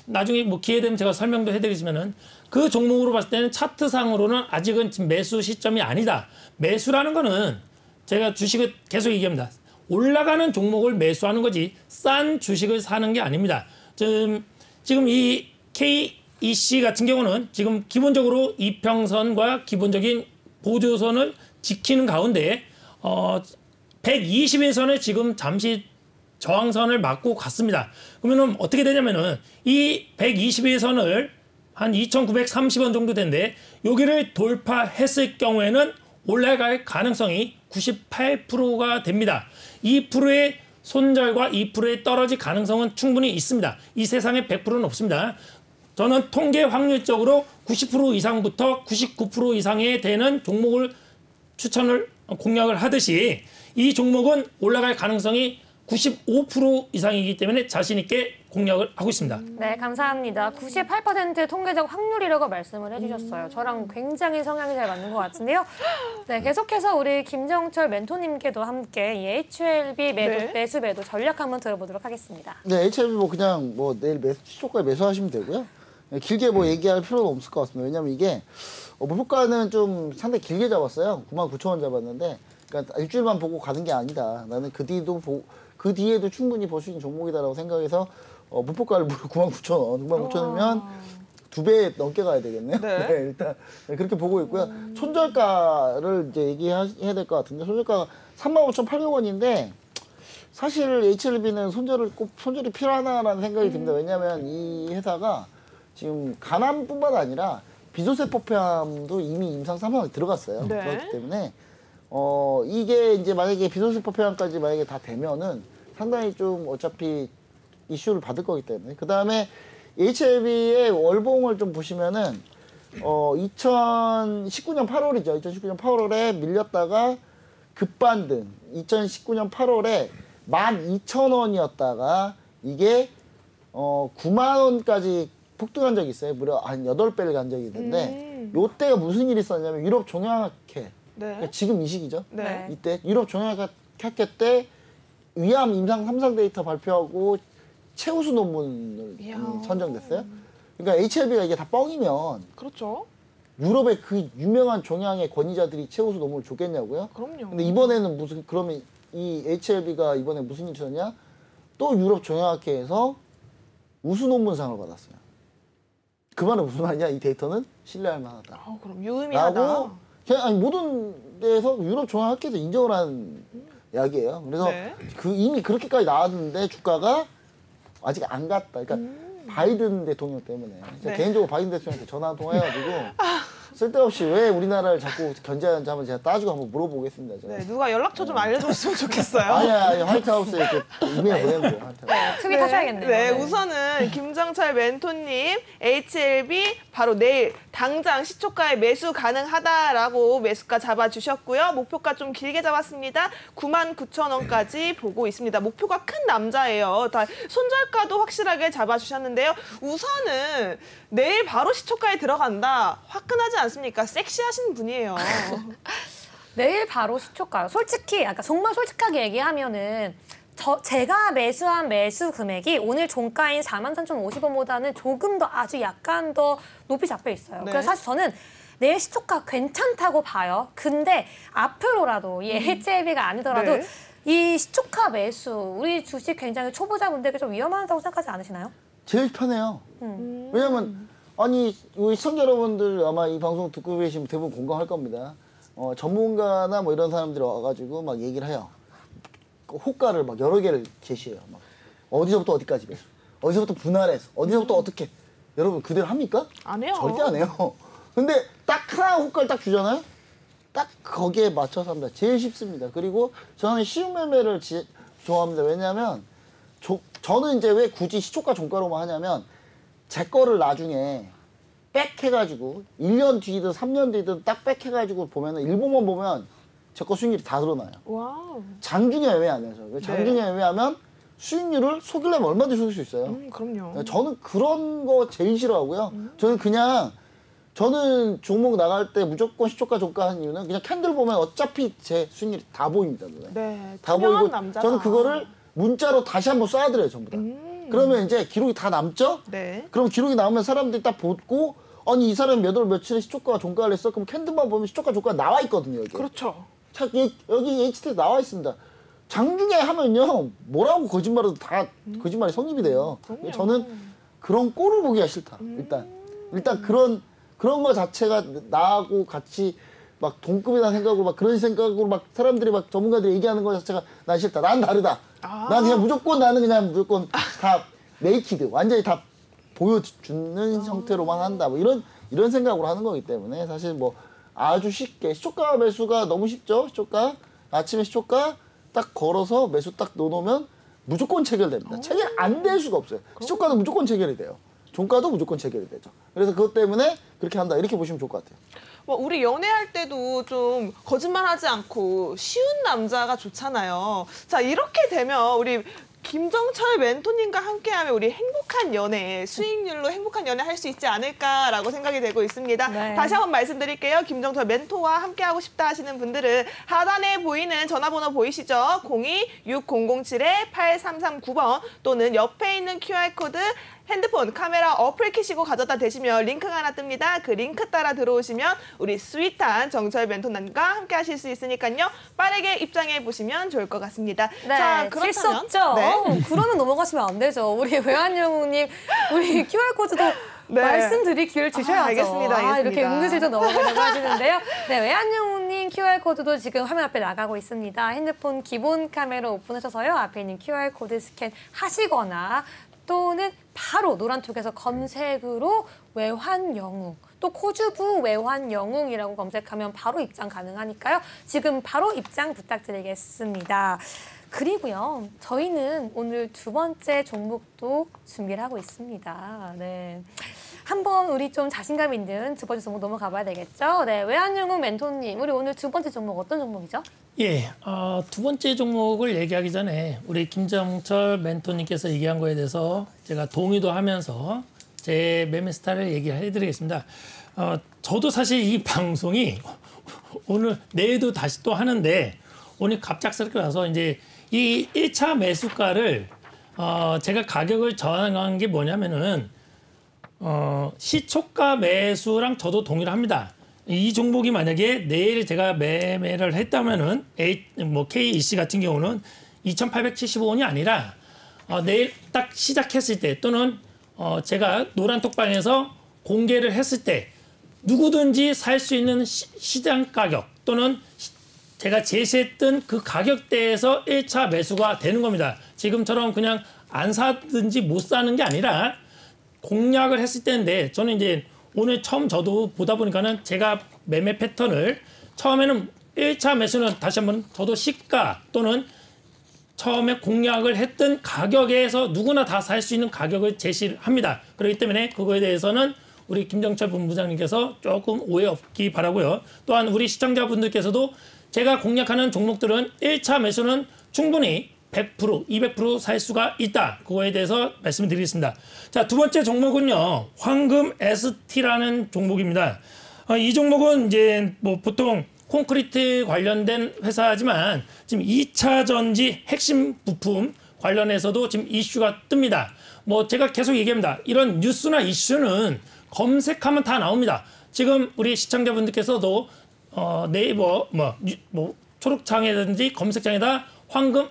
나중에 뭐 기회 되면 제가 설명도 해드리지만은 그 종목으로 봤을 때는 차트상으로는 아직은 지금 매수 시점이 아니다. 매수라는 거는 제가 주식을 계속 얘기합니다. 올라가는 종목을 매수하는 거지 싼 주식을 사는 게 아닙니다. 지금 이 KEC 같은 경우는 지금 기본적으로 이평선과 기본적인 보조선을 지키는 가운데 120일선을 지금 잠시 저항선을 맞고 갔습니다. 그러면 어떻게 되냐면은 이 121선을 한 2,930원 정도 되는데 여기를 돌파했을 경우에는 올라갈 가능성이 98%가 됩니다. 2%의 손절과 2%의 떨어질 가능성은 충분히 있습니다. 이 세상에 100%는 없습니다. 저는 통계 확률적으로 90% 이상부터 99% 이상에 되는 종목을 추천을 공략을 하듯이 이 종목은 올라갈 가능성이 95% 이상이기 때문에 자신 있게 공략을 하고 있습니다.
네, 감사합니다. 98% 통계적 확률이라고 말씀을 해주셨어요. 저랑 굉장히 성향이 잘 맞는 것 같은데요. 네, 계속해서 우리 김정철 멘토님께도 함께 이 HLB 매수 전략 한번 들어보도록 하겠습니다.
네, HLB 뭐 그냥 뭐 내일 시초가에 매수하시면 되고요. 길게 뭐 얘기할 필요는 없을 것 같습니다. 왜냐면 이게 목표가는 좀 상당히 길게 잡았어요. 99,000원 잡았는데, 그러니까 일주일만 보고 가는 게 아니다. 나는 그 뒤에도 충분히 볼 수 있는 종목이다라고 생각해서 목표가를 99,000원, 99,000원이면 2배 넘게 가야 되겠네요.
네.
네, 일단 그렇게 보고 있고요. 손절가를 이제 얘기해야 될 것 같은데, 손절가가 35,800원인데 사실 HLB는 손절이 필요하나라는 생각이 듭니다. 왜냐하면 이 회사가 지금 가남뿐만 아니라 비소세포폐암도 이미 임상 3상에 들어갔어요.
네.
그렇기 때문에 이게 이제 만약에 비소세포폐암까지 만약에 다 되면은 상당히 좀 어차피 이슈를 받을 거기 때문에. 그 다음에 HLB의 월봉을 좀 보시면은 2019년 8월이죠. 2019년 8월에 밀렸다가 급반등. 2019년 8월에 12,000원이었다가 이게 9만 원까지 폭등한 적이 있어요. 무려 한 8배를 간 적이 있는데 요때가 무슨 일이 있었냐면 유럽 종양학회.
네.
그러니까 지금 이 시기죠.
네.
이때 유럽 종양학회 때 위암 임상 3상 데이터 발표하고 최우수 논문을 선정됐어요. 그러니까 HLB가 이게 다 뻥이면
그렇죠.
유럽의 그 유명한 종양의 권위자들이 최우수 논문을 줬겠냐고요?
그럼요.
근데 이번에는 그러면 이 HLB가 이번에 무슨 일이 있었냐? 또 유럽 종양학회에서 우수 논문상을 받았어요. 그 말은 무슨 말이냐? 이 데이터는 신뢰할 만하다.
그럼 유의미하다.
그냥 모든 데에서 유럽 종합학회에서 인정을 한 약이에요. 그래서
네.
이미 그렇게까지 나왔는데 주가가 아직 안 갔다. 그러니까 바이든 대통령 때문에. 제가 개인적으로 바이든 대통령한테 전화 한 통 해가지고 쓸데없이 왜 우리나라를 자꾸 견제하는지 한번 제가 따지고 한번 물어보겠습니다. 제가.
네, 누가 연락처 좀 알려줬으면 좋겠어요.
아니 화이트하우스에 이렇게 이메일 보내는 거예요.
트윗 하셔야겠네요.
네, 우선은 김정철 멘토님 HLB 바로 내일 당장 시초가에 매수 가능하다라고 매수가 잡아주셨고요. 목표가 좀 길게 잡았습니다. 99,000원까지 보고 있습니다. 목표가 큰 남자예요. 다 손절가도 확실하게 잡아주셨는데요. 우선은 내일 바로 시초가에 들어간다. 화끈하지 않습니까? 섹시하신 분이에요.
내일 바로 시초가요. 솔직히 아까 정말 솔직하게 얘기하면은 제가 매수한 매수 금액이 오늘 종가인 43,050원보다는 조금 더 아주 약간 더 높이 잡혀 있어요.
네.
그래서 사실 저는 내일 시초가 괜찮다고 봐요. 근데 앞으로라도 이 HLB가 아니더라도
네.
이 시초가 매수 우리 주식 굉장히 초보자분들에게 좀 위험하다고 생각하지 않으시나요?
제일 편해요. 왜냐면 아니 우리 시청자 여러분들 아마 이 방송 듣고 계시면 대부분 공감할 겁니다. 전문가나 뭐 이런 사람들이 와가지고 막 얘기를 해요. 호가를 막 여러 개를 제시해요. 막 어디서부터 어디까지 매수, 어디서부터 분할해서, 어디서부터 어떻게. 여러분 그대로 합니까?
안 해요.
절대 안 해요. 근데 딱 하나 호가를 딱 주잖아요. 딱 거기에 맞춰서 합니다. 제일 쉽습니다. 그리고 저는 쉬운 매매를 좋아합니다. 왜냐하면 저는 이제 왜 굳이 시초가 종가로만 하냐면 제 거를 나중에 백 해가지고 1년 뒤든 3년 뒤든 딱 백 해가지고 보면은 일본만 보면 제 거 수익률이 다 드러나요.
와우.
장중에 애매하면서 장중에 애매하면 수익률을 속이려면 얼마든지 속일 수 있어요.
그럼요.
저는 그런 거 제일 싫어하고요. 저는 종목 나갈 때 무조건 시초가 종가 하는 이유는 그냥 캔들 보면 어차피 제 수익률이 다 보입니다. 눈에.
네.
다
투명한
보이고
남자다.
저는 그거를 문자로 다시 한번 쏴드려요. 전부 다. 그러면 이제 기록이 다 남죠?
네.
그럼 기록이 나오면 사람들이 딱 보고 아니 이 사람이 몇 월 며칠에 시초가와 종가를 했어? 그럼 캔들만 보면 시초가 종가가 나와 있거든요. 여기.
그렇죠.
자, 여기 HT에 나와 있습니다. 장중에 하면요 뭐라고 거짓말해도 다 거짓말이 성립이 돼요.
그럼요.
저는 그런 꼴을 보기가 싫다. 일단 그런 거 자체가 나하고 같이 막 동급이라는 생각으로 막 그런 생각으로 막 사람들이 막 전문가들이 얘기하는 거 자체가 난 싫다. 난 다르다. 난 그냥 무조건 다 네이키드 완전히 다 보여주는 형태로만 한다. 뭐 이런 생각으로 하는 거기 때문에 사실 뭐 아주 쉽게 시초가 매수가 너무 쉽죠. 시초가 아침에 시초가 딱 걸어서 매수 딱 넣어놓으면 무조건 체결됩니다. 체결 안 될 수가 없어요. 시초가도 무조건 체결이 돼요. 종가도 무조건 체결이 되죠. 그래서 그것 때문에 그렇게 한다. 이렇게 보시면 좋을 것 같아요.
뭐 우리 연애할 때도 좀 거짓말하지 않고 쉬운 남자가 좋잖아요. 자, 이렇게 되면 우리 김정철 멘토님과 함께하면 우리 행복한 연애, 수익률로 행복한 연애 할 수 있지 않을까라고 생각이 되고 있습니다.
네.
다시 한번 말씀드릴게요. 김정철 멘토와 함께하고 싶다 하시는 분들은 하단에 보이는 전화번호 보이시죠? 02-6007-8339번 또는 옆에 있는 QR코드 핸드폰 카메라 어플 키시고 가져다 대시면 링크가 하나 뜹니다. 그 링크 따라 들어오시면 우리 스윗한 정철 멘토님과 함께 하실 수 있으니까요. 빠르게 입장해 보시면 좋을 것 같습니다.
네,
자,
실수
그렇다면
없죠.
네.
그러면 넘어가시면 안 되죠. 우리 외환영웅님, 우리 QR코드도
네.
말씀드릴 기회를 주셔야죠.
알겠습니다.
이렇게 은근슬쩍 넘어가려고 하시는데요. 네, 외환영웅님 QR코드도 지금 화면 앞에 나가고 있습니다. 핸드폰 기본 카메라 오픈하셔서요. 앞에 있는 QR코드 스캔 하시거나 또는 바로 노란톡에서 검색으로 외환영웅 또 코주부 외환영웅이라고 검색하면 바로 입장 가능하니까요. 지금 바로 입장 부탁드리겠습니다. 그리고요, 저희는 오늘 두 번째 종목도 준비를 하고 있습니다. 네. 한번 우리 좀 자신감 있는 두 번째 종목 넘어가 봐야 되겠죠? 네, 외환영웅 멘토님, 우리 오늘 두 번째 종목 어떤 종목이죠?
예, 두 번째 종목을 얘기하기 전에 우리 김정철 멘토님께서 얘기한 거에 대해서 제가 동의도 하면서 제 매매 스타일을 얘기해드리겠습니다. 저도 사실 이 방송이 오늘 내일도 다시 또 하는데 오늘 갑작스럽게 와서 이제 이 1차 매수가를 제가 가격을 정한 게 뭐냐면은 시초가 매수랑 저도 동의를 합니다. 이 종목이 만약에 내일 제가 매매를 했다면은 KEC 같은 경우는 2,875원이 아니라 내일 딱 시작했을 때 또는 제가 노란 톡방에서 공개를 했을 때 누구든지 살 수 있는 시장 가격 또는 제가 제시했던 그 가격대에서 1차 매수가 되는 겁니다. 지금처럼 그냥 안 사든지 못 사는 게 아니라 공략을 했을 때인데 저는 이제 오늘 처음 저도 보다 보니까는 제가 매매 패턴을 처음에는 1차 매수는 다시 한번 저도 시가 또는 처음에 공략을 했던 가격에서 누구나 다 살 수 있는 가격을 제시를 합니다. 그렇기 때문에 그거에 대해서는 우리 김정철 본부장님께서 조금 오해 없기 바라고요. 또한 우리 시청자분들께서도 제가 공략하는 종목들은 1차 매수는 충분히 100%, 200% 살 수가 있다. 그거에 대해서 말씀드리겠습니다. 자, 두 번째 종목은요. 황금 ST라는 종목입니다. 이 종목은 이제 뭐 보통 콘크리트 관련된 회사지만 지금 2차 전지 핵심 부품 관련해서도 지금 이슈가 뜹니다. 뭐 제가 계속 얘기합니다. 이런 뉴스나 이슈는 검색하면 다 나옵니다. 지금 우리 시청자분들께서도 네이버 뭐 초록창이라든지 검색창에다 황금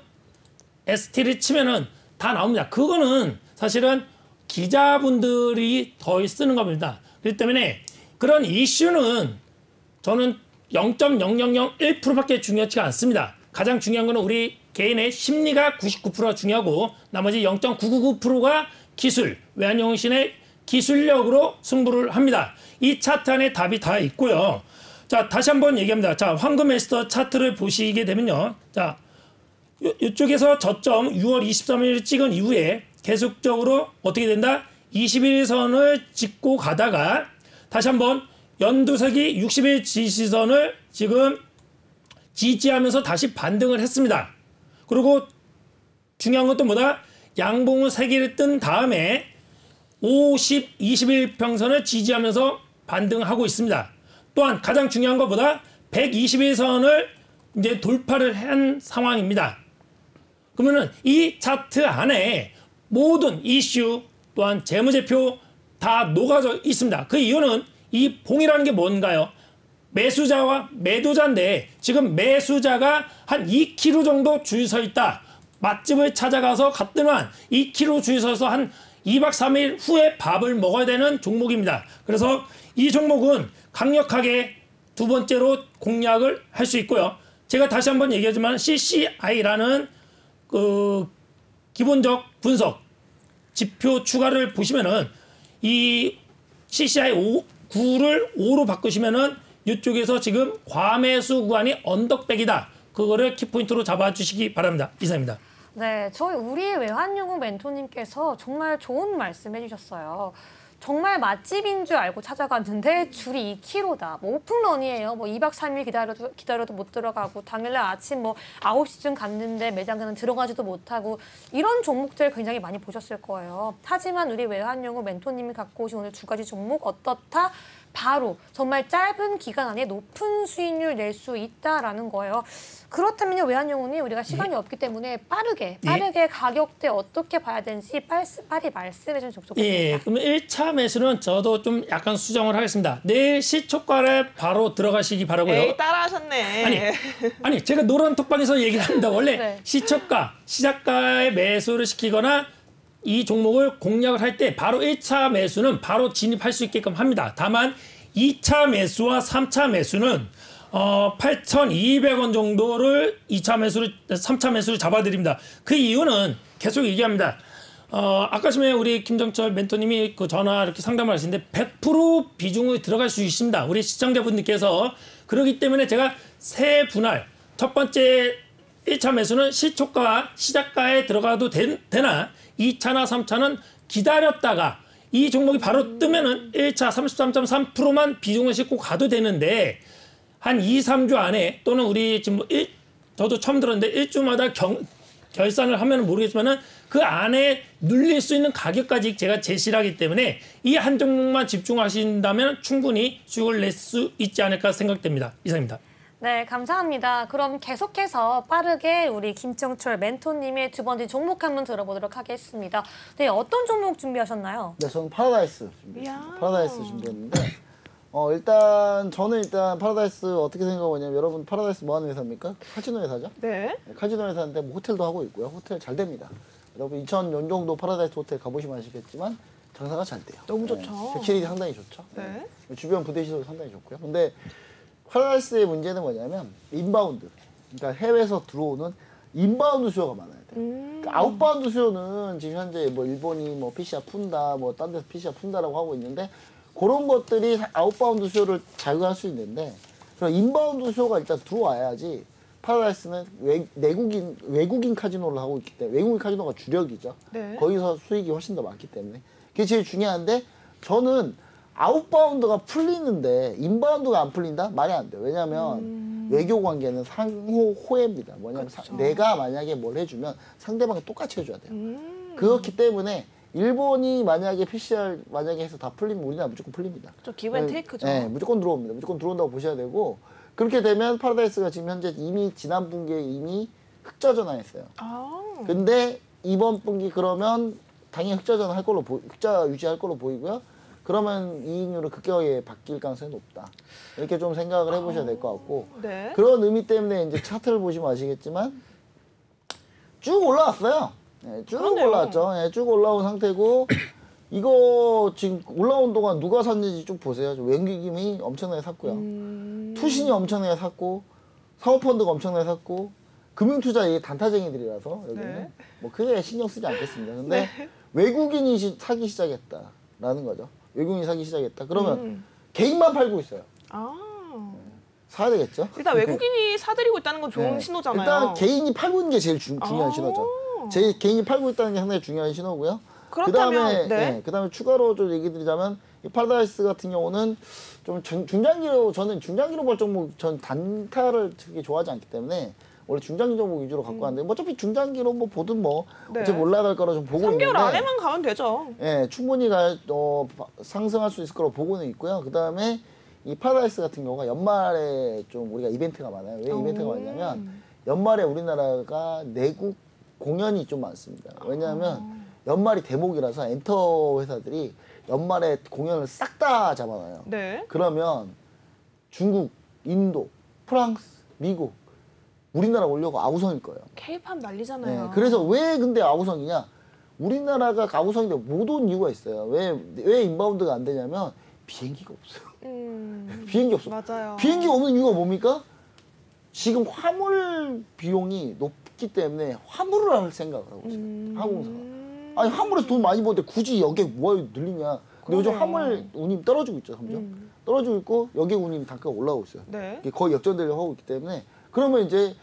ST를 치면은 다 나옵니다. 그거는 사실은 기자분들이 더 쓰는 겁니다. 그렇기 때문에 그런 이슈는 저는 0.0001%밖에 중요하지가 않습니다. 가장 중요한 거는 우리 개인의 심리가 99%가 중요하고 나머지 0.999%가 기술, 외환영웅신의 기술력으로 승부를 합니다. 이 차트 안에 답이 다 있고요. 자, 다시 한번 얘기합니다. 자, 황금 에스터 차트를 보시게 되면요. 자, 이쪽에서 저점 6월 23일 찍은 이후에 계속적으로 어떻게 된다? 21선을 짚고 가다가 다시 한번 연두색이 60일 지지선을 지금 지지하면서 다시 반등을 했습니다. 그리고 중요한 것도 뭐다? 양봉을 3개를 뜬 다음에 50, 21 평선을 지지하면서 반등하고 있습니다. 또한 가장 중요한 것보다 121선을 이제 돌파를 한 상황입니다. 그러면은 이 차트 안에 모든 이슈 또한 재무제표 다 녹아져 있습니다. 그 이유는 이 봉이라는 게 뭔가요? 매수자와 매도자인데 지금 매수자가 한 2km 정도 줄 서 있다. 맛집을 찾아가서 갔더만 2km 줄 서서 한 2박 3일 후에 밥을 먹어야 되는 종목입니다. 그래서 이 종목은 강력하게 두 번째로 공략을 할 수 있고요. 제가 다시 한번 얘기하지만 CCI라는 그 기본적 분석 지표 추가를 보시면은 이 CCI 9를 5로 바꾸시면은 이쪽에서 지금 과매수 구간이 언덕백이다. 그거를 키포인트로 잡아주시기 바랍니다. 이상입니다.
네, 저희 우리의 외환연구 멘토님께서 정말 좋은 말씀 해주셨어요. 정말 맛집인 줄 알고 찾아갔는데 줄이 2km다. 뭐 오픈런이에요. 뭐 2박 3일 기다려도 못 들어가고 당일날 아침 뭐 9시쯤 갔는데 매장에는 들어가지도 못하고 이런 종목들 굉장히 많이 보셨을 거예요. 하지만 우리 외환연구 멘토님이 갖고 오신 오늘 두 가지 종목 어떻다? 바로 정말 짧은 기간 안에 높은 수익률 낼 수 있다라는 거예요. 그렇다면 외환연구님 우리가 시간이 없기 때문에 빠르게 가격대 어떻게 봐야 되는지 빨리 말씀해 주시면 좋겠습니다.
예, 그러면 1차 매수는 저도 좀 약간 수정을 하겠습니다. 내일 시초가를 바로 들어가시기 바라고요.
에이, 따라하셨네.
아니 제가 노란 톡방에서 얘기합니다. 원래
네.
시초가, 시작가에 매수를 시키거나 이 종목을 공략을 할 때 바로 1차 매수는 바로 진입할 수 있게끔 합니다. 다만 2차 매수와 3차 매수는 8,200원 정도를 3차 매수를 잡아드립니다. 그 이유는 계속 얘기합니다. 아까 전에 우리 김정철 멘토님이 그 전화 이렇게 상담을 하시는데 100% 비중을 들어갈 수 있습니다. 우리 시청자분들께서. 그렇기 때문에 제가 세 분할, 첫 번째 1차 매수는 시초가, 시작가에 들어가도 되나 2차나 3차는 기다렸다가 이 종목이 바로 뜨면은 1차 33.3%만 비중을 싣고 가도 되는데 한 2, 3주 안에 또는 우리 지금 저도 처음 들었는데 1주마다 결산을 하면 모르겠지만은 그 안에 눌릴 수 있는 가격까지 제가 제시를 하기 때문에 이 한 종목만 집중하신다면 충분히 수익을 낼 수 있지 않을까 생각됩니다. 이상입니다.
네, 감사합니다. 그럼 계속해서 빠르게 우리 김정철 멘토님의 두 번째 종목 한번 들어보도록 하겠습니다. 네, 어떤 종목 준비하셨나요?
네, 저는 파라다이스 준비했습니다. 파라다이스 준비했는데 저는 일단 파라다이스 어떻게 생각하냐면 여러분 파라다이스 뭐 하는 회사입니까? 카지노 회사죠?
네.
카지노 회사인데 뭐 호텔도 하고 있고요. 호텔 잘 됩니다. 여러분 2000년 정도 파라다이스 호텔 가보시면 아시겠지만 장사가 잘 돼요.
너무 좋죠.
객실이 상당히 좋죠.
네.
주변 부대 시설도 상당히 좋고요. 근데 파라다이스의 문제는 뭐냐면 인바운드. 그러니까 해외에서 들어오는 인바운드 수요가 많아야 돼요. 그러니까 아웃바운드 수요는 지금 현재 뭐 일본이 뭐 PCR 푼다, 뭐 딴 데서 PCR 푼다라고 하고 있는데 그런 것들이 아웃바운드 수요를 자극할 수 있는데 그럼 인바운드 수요가 일단 들어와야지 파라다이스는 외국인 카지노를 하고 있기 때문에 외국인 카지노가 주력이죠.
네.
거기서 수익이 훨씬 더 많기 때문에 그게 제일 중요한데 저는 아웃바운드가 풀리는데 인바운드가 안 풀린다? 말이 안 돼요. 왜냐하면 외교 관계는 상호 호혜입니다. 뭐냐면 내가 만약에 뭘 해주면 상대방이 똑같이 해줘야 돼요. 그렇기 때문에 일본이 만약에 PCR 만약에 해서 다 풀리면 우리나라 무조건 풀립니다.
좀 기브앤테이크죠.
네, 무조건 들어옵니다. 무조건 들어온다고 보셔야 되고 그렇게 되면 파라다이스가 지금 현재 이미 지난 분기에 이미 흑자 전환했어요. 근데 이번 분기 그러면 당연히 흑자 전환 할 걸로 흑자 유지할 걸로 보이고요. 그러면 이익률은 급격하게 바뀔 가능성이 높다. 이렇게 좀 생각을 해보셔야 될 것 같고
네.
그런 의미 때문에 이제 차트를 보시면 아시겠지만 쭉 올라왔어요. 네, 쭉
그러네요.
올라왔죠. 네, 쭉 올라온 상태고 이거 지금 올라온 동안 누가 샀는지 쭉 보세요. 외국인이 엄청나게 샀고요. 투신이 엄청나게 샀고 사모펀드가 엄청나게 샀고 금융투자 이게 단타쟁이들이라서 여기는
네.
뭐 크게 신경 쓰지 않겠습니다. 근데 외국인이 사기 시작했다라는 거죠. 외국인이 사기 시작했다. 그러면 개인만 팔고 있어요. 사야 되겠죠.
일단 외국인이 사들이고 있다는 건 좋은
네.
신호잖아요.
일단 개인이 팔고 있는 게 제일 중요한 신호죠. 개인이 팔고 있다는 게 상당히 중요한 신호고요.
그렇다면,
그다음에 추가로 좀 얘기 드리자면 이 파라다이스 같은 경우는 좀 중장기로 저는 중장기로 볼 종목 전 단타를 되게 좋아하지 않기 때문에 원래 중장기 종목 위주로 갖고 왔는데 뭐 어차피 중장기로 뭐 보든 뭐
네.
어차피 올라갈 거라 좀 보고
3개월
있는데
안에만 가면 되죠.
예, 충분히 상승할 수 있을 거라고 보고는 있고요. 그다음에 이 파라다이스 같은 경우가 연말에 좀 우리가 이벤트가 많아요. 왜 이벤트가 많냐면 연말에 우리나라가 내국 공연이 좀 많습니다. 왜냐하면 연말이 대목이라서 엔터 회사들이 연말에 공연을 싹 다 잡아놔요.
네.
그러면 중국, 인도, 프랑스, 미국 우리나라 오려고 아우성일 거예요.
K-팝
네,
난리잖아요.
그래서 왜 근데 아우성이냐? 우리나라가 아우성인데 못 온 이유가 있어요. 왜 인바운드가 안 되냐면 비행기가 없어요. 비행기 없어.
맞아요.
비행기 없는 이유가 뭡니까? 지금 화물 비용이 높기 때문에 화물을 할 생각을 하고 있어요. 항공사가. 아니 화물에서 돈 많이 버는데 굳이 여객 뭐하러 늘리냐. 근데 요즘
그러네요.
화물 운임이 떨어지고 있죠, 점점. 떨어지고 있고 여객 운임 단가가 올라오고 있어요.
네.
이게 거의 역전되려고 하고 있기 때문에 그러면 이제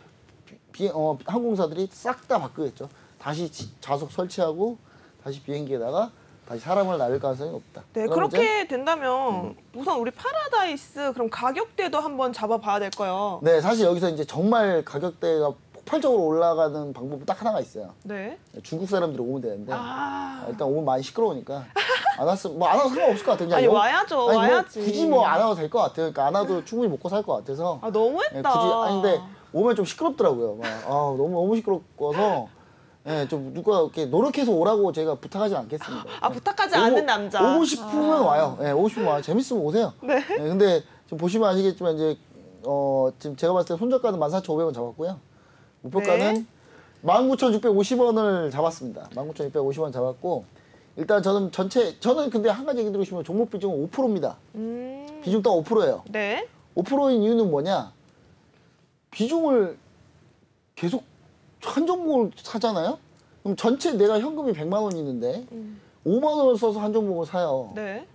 항공사들이 싹 다 바꾸겠죠. 다시 좌석 설치하고 다시 비행기에다가 다시 사람을 날릴 가능성이 높다.
네,
그럼
그렇게 된다면 우선 우리 파라다이스 그럼 가격대도 한번 잡아봐야 될까요?
네, 사실 여기서 이제 정말 가격대가 폭발적으로 올라가는 방법은 딱 하나가 있어요.
네.
중국 사람들이 오면 되는데
아,
일단 오면 많이 시끄러우니까 안 왔으면 뭐 안 와도 상관없을 것 같아요. 그냥
아니 와야죠,
아니,
와야지.
뭐 굳이 뭐 안 와도 될 것 같아요. 그러니까 안 와도 충분히 먹고 살 것 같아서.
아 너무했다.
예, 굳이 아니 근데 오면 좀 시끄럽더라고요. 막, 너무 시끄러워서 예, 좀 누가 이렇게 노력해서 오라고 제가 부탁하지 않겠습니다.
아 부탁하지 않는 남자.
오고 싶으면 와요. 예, 오고 싶으면 와요. 재밌으면 오세요.
네.
예, 근데 지금 보시면 아시겠지만 이제 지금 제가 봤을 때 손절가는 14,500원 잡았고요. 목표가는
네.
19,650원을 잡았습니다. 19,650원 잡았고 일단 저는 근데 한 가지 얘기 드리고 싶으면 종목 비중은 5%입니다. 비중 딱 5%예요.
네.
5%인 이유는 뭐냐? 비중을 계속 한 종목을 사잖아요? 그럼 전체 내가 현금이 100만 원이 있는데 5만 원을 써서 한 종목을 사요.
네.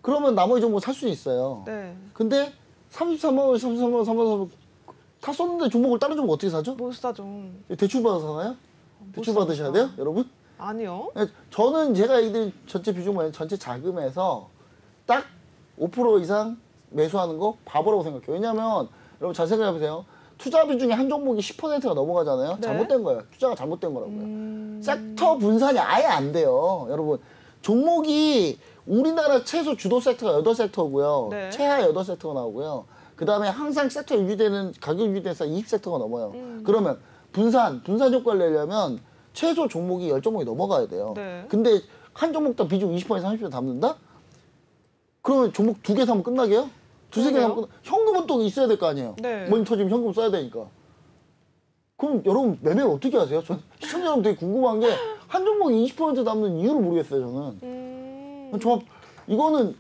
그러면 나머지 종목 살 수 있어요.
네.
근데 33만 원, 33만 원, 33만 원 다 썼는데 종목을 다른 종목 어떻게 사죠?
못 사죠.
대출 받아서 사나요? 대출 받으셔야 돼요, 여러분?
아니요.
저는 제가 얘기드린 전체 비중 뭐냐면 전체 자금에서 딱 5% 이상 매수하는 거 바보라고 생각해요. 왜냐하면 여러분 잘 생각해보세요. 투자 비중이 한 종목이 10%가 넘어가잖아요.
네.
잘못된 거예요. 투자가 잘못된 거라고요. 섹터 분산이 아예 안 돼요. 여러분 종목이 우리나라 최소 주도 섹터가 8섹터고요.
네.
최하 8섹터가 나오고요. 그 다음에 항상 섹터 유지되는 가격 유지되는 섹터 20섹터가 넘어요. 그러면 분산 효과를 내려면 최소 종목이 10종목이 넘어가야 돼요.
네.
근데 한 종목당 비중 20% 30% 담는다? 그러면 종목 2개 사면 끝나게요? 두세 개 사면
그러네요.
현금은 또 있어야 될 거 아니에요?
네.
뭔 터지면 현금 써야 되니까. 그럼 여러분 매매를 어떻게 하세요? 시청자 여러분 되게 궁금한 게 한 종목이 20% 담는 이유를 모르겠어요, 저는. 이거는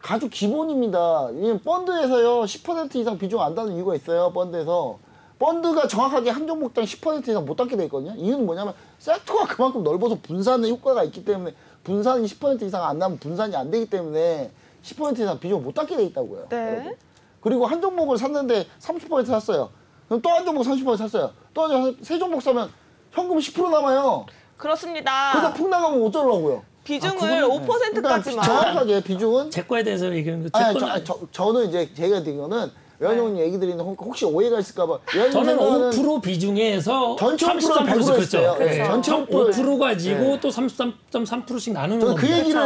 아주 기본입니다. 왜냐면 펀드에서요 10% 이상 비중 안 담는 이유가 있어요. 펀드에서 펀드가 정확하게 한 종목당 10% 이상 못 담게 돼 있거든요. 이유는 뭐냐면 섹터가 그만큼 넓어서 분산의 효과가 있기 때문에 분산이 10% 이상 안 나면 분산이 안 되기 때문에 10% 이상 비중을 못 담게 돼 있다고요.
네.
여러분. 그리고 한 종목을 샀는데 30% 샀어요. 그럼 또 한 종목 30% 샀어요. 또 세 종목 사면 현금 10% 남아요.
그렇습니다.
그러다 폭 나가면 어쩌려고요?
비중을
그거는-
5%까지만.
정확하게 비중은
제 거에 대해서 얘기하는 거.
저는 이제 제가 드린 거는 외환용님 얘기 드리는 혹시 오해가 있을까봐.
저는 5% 비중에서
전체 5%를
33%
했어요.
그렇죠.
네,
네.
전체
5% 가지고
네.
또 33.3%씩 나누는
저는
겁니다.
그 얘기를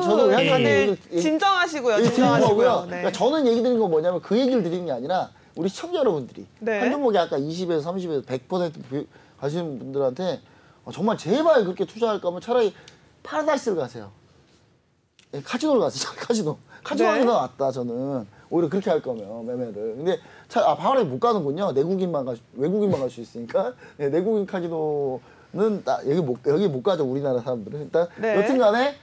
저도
아유,
외환
다들 진정하시고요.
드린
진정하시고요.
거고요.
네.
그러니까 저는 얘기 드린 건 뭐냐면 그 얘기를 드리는 게 아니라 우리 시청자 여러분들이
네.
한 종목에 아까 20에서 30에서 100% 가시는 분들한테 정말 제발 그렇게 투자할 거면 차라리 파라다이스를 가세요. 예, 카지노를 가세요. 카지노 하는 게 낫다 저는. 오히려 그렇게 할 거면 매매를. 근데 파라다이스 못 가는군요. 외국인만 갈 수 있으니까. 네, 내국인 카지노는 여기 못 가죠. 우리나라 사람들은. 일단
네.
여튼간에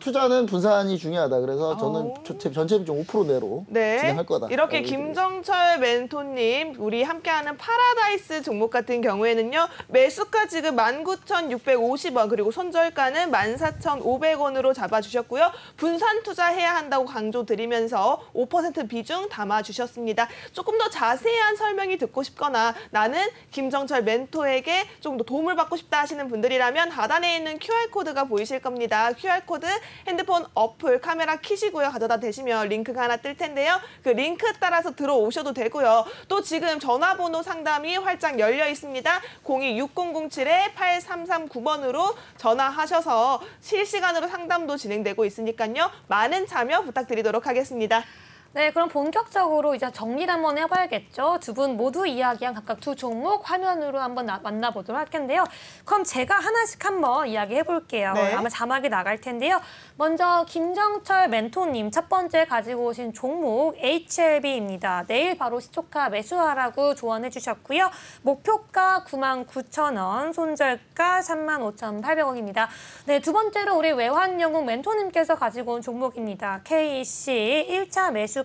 투자는 분산이 중요하다. 그래서 저는 전체 비중 5%내로
네.
진행할 거다.
이렇게 김정철 멘토님, 우리 함께하는 파라다이스 종목 같은 경우에는요. 매수가 지금 19,650원, 그리고 손절가는 14,500원으로 잡아주셨고요. 분산 투자해야 한다고 강조드리면서 5% 비중 담아주셨습니다. 조금 더 자세한 설명이 듣고 싶거나 나는 김정철 멘토에게 좀 더 도움을 받고 싶다 하시는 분들이라면 하단에 있는 QR코드가 보이실 겁니다. QR코드 핸드폰 어플 카메라 키시고요. 가져다 대시면 링크가 하나 뜰 텐데요. 그 링크 따라서 들어오셔도 되고요. 또 지금 전화번호 상담이 활짝 열려 있습니다. 026007-8339번으로 전화하셔서 실시간으로 상담도 진행되고 있으니까요. 많은 참여 부탁드리도록 하겠습니다.
네, 그럼 본격적으로 이제 정리를 한번 해봐야겠죠. 두 분 모두 이야기한 각각 두 종목 화면으로 한번 만나보도록 할 텐데요. 그럼 제가 하나씩 한번 이야기해볼게요.
네.
아마 자막이 나갈 텐데요. 먼저 김정철 멘토님 첫 번째 가지고 오신 종목 HLB입니다. 내일 바로 시초가 매수하라고 조언해 주셨고요. 목표가 99,000원, 손절가 35,800원입니다. 네, 두 번째로 우리 외환영웅 멘토님께서 가지고 온 종목입니다. KC 1차 매수가는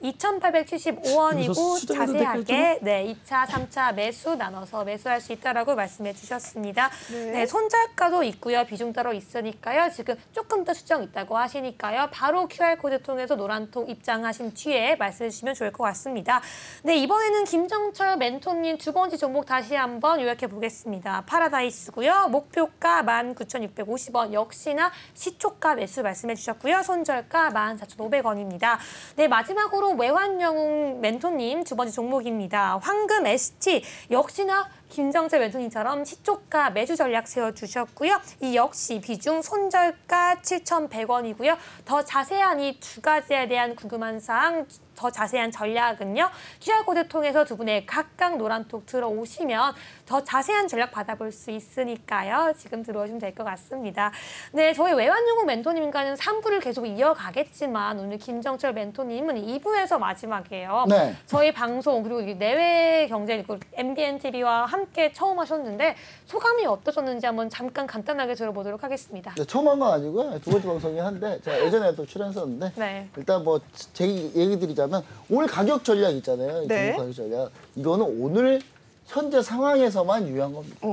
2,875원이고 자세하게 2차, 3차 매수 나눠서 매수할 수 있다라고 말씀해 주셨습니다. 네, 손절가도 있고요. 비중 따로 있으니까요. 지금 조금 더 수정 있다고 하시니까요. 바로 QR코드 통해서 노란통 입장하신 뒤에 말씀해 주시면 좋을 것 같습니다. 네, 이번에는 김정철 멘토님 두 번째 종목 다시 한번 요약해 보겠습니다. 파라다이스고요. 목표가 19,650원 역시나 시초가 매수 말씀해 주셨고요. 손절가 14,500원입니다. 네, 마지막으로 외환영웅 멘토님 두 번째 종목입니다. 황금 ST 역시나 김정철 멘토님처럼 시초가 매수 전략 세워주셨고요. 이 역시 비중 손절가 7,100원이고요. 더 자세한 이 두 가지에 대한 궁금한 사항, 더 자세한 전략은요. QR코드 통해서 두 분의 각각 노란톡 들어오시면 더 자세한 전략 받아볼 수 있으니까요. 지금 들어오시면 될 것 같습니다. 네, 저희 외환영웅 멘토님과는 3부를 계속 이어가겠지만 오늘 김정철 멘토님은 2부에서 마지막이에요.
네.
저희 방송 그리고 내외 경제 MBN TV와 함께 처음 하셨는데 소감이 어떠셨는지 한번 잠깐 간단하게 들어보도록 하겠습니다.
네, 처음 한 건 아니고요. 두 번째 방송이긴 한데 제가 예전에 또 출연했었는데
네.
일단 뭐 제 얘기 드리자면 오늘 가격 전략 있잖아요.
네.
가격 전략. 이거는 오늘 현재 상황에서만 유효한 겁니다.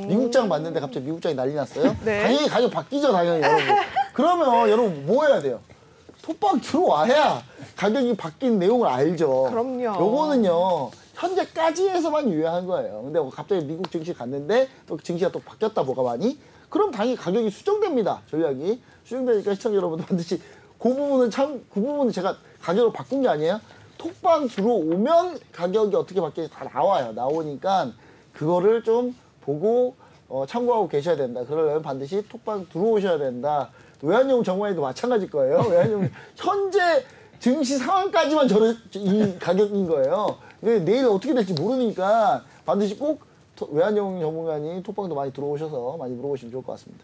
미국장 봤는데 갑자기 미국장이 난리 났어요.
네.
당연히 가격 바뀌죠, 당연히 여러분. 그러면 여러분 뭐 해야 돼요? 톡방 들어와야 가격이 바뀐 내용을 알죠.
그럼요.
요거는요. 현재까지에서만 유효한 거예요. 근데 갑자기 미국 증시 갔는데 또 증시가 또 바뀌었다 뭐가 많이? 그럼 당연히 가격이 수정됩니다. 전략이. 수정되니까 시청자 여러분들 반드시 그 부분은 제가 가격을 바꾼 게 아니에요. 톡방 들어오면 가격이 어떻게 바뀌는지 다 나와요. 나오니까 그거를 좀 보고 참고하고 계셔야 된다. 그러려면 반드시 톡방 들어오셔야 된다. 외환영웅 정관에도 마찬가지일 거예요. 외환영웅 현재 증시 상황까지만 이 가격인 거예요. 내일 어떻게 될지 모르니까 반드시 꼭 외환영웅 전문가님 톡방도 많이 들어오셔서 많이 물어보시면 좋을 것 같습니다.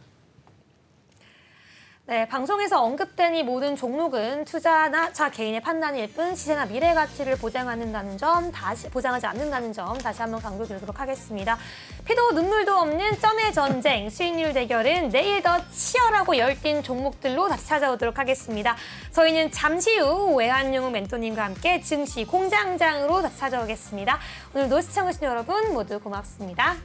네, 방송에서 언급된 이 모든 종목은 투자나 개인의 판단일 뿐 시세나 미래 가치를 보장하지 않는다는 점 다시 한번 강조드리도록 하겠습니다. 피도 눈물도 없는 점의 전쟁, 수익률 대결은 내일 더 치열하고 열띤 종목들로 다시 찾아오도록 하겠습니다. 저희는 잠시 후 외환영웅 멘토님과 함께 증시 공장장으로 다시 찾아오겠습니다. 오늘도 시청해주신 여러분 모두 고맙습니다.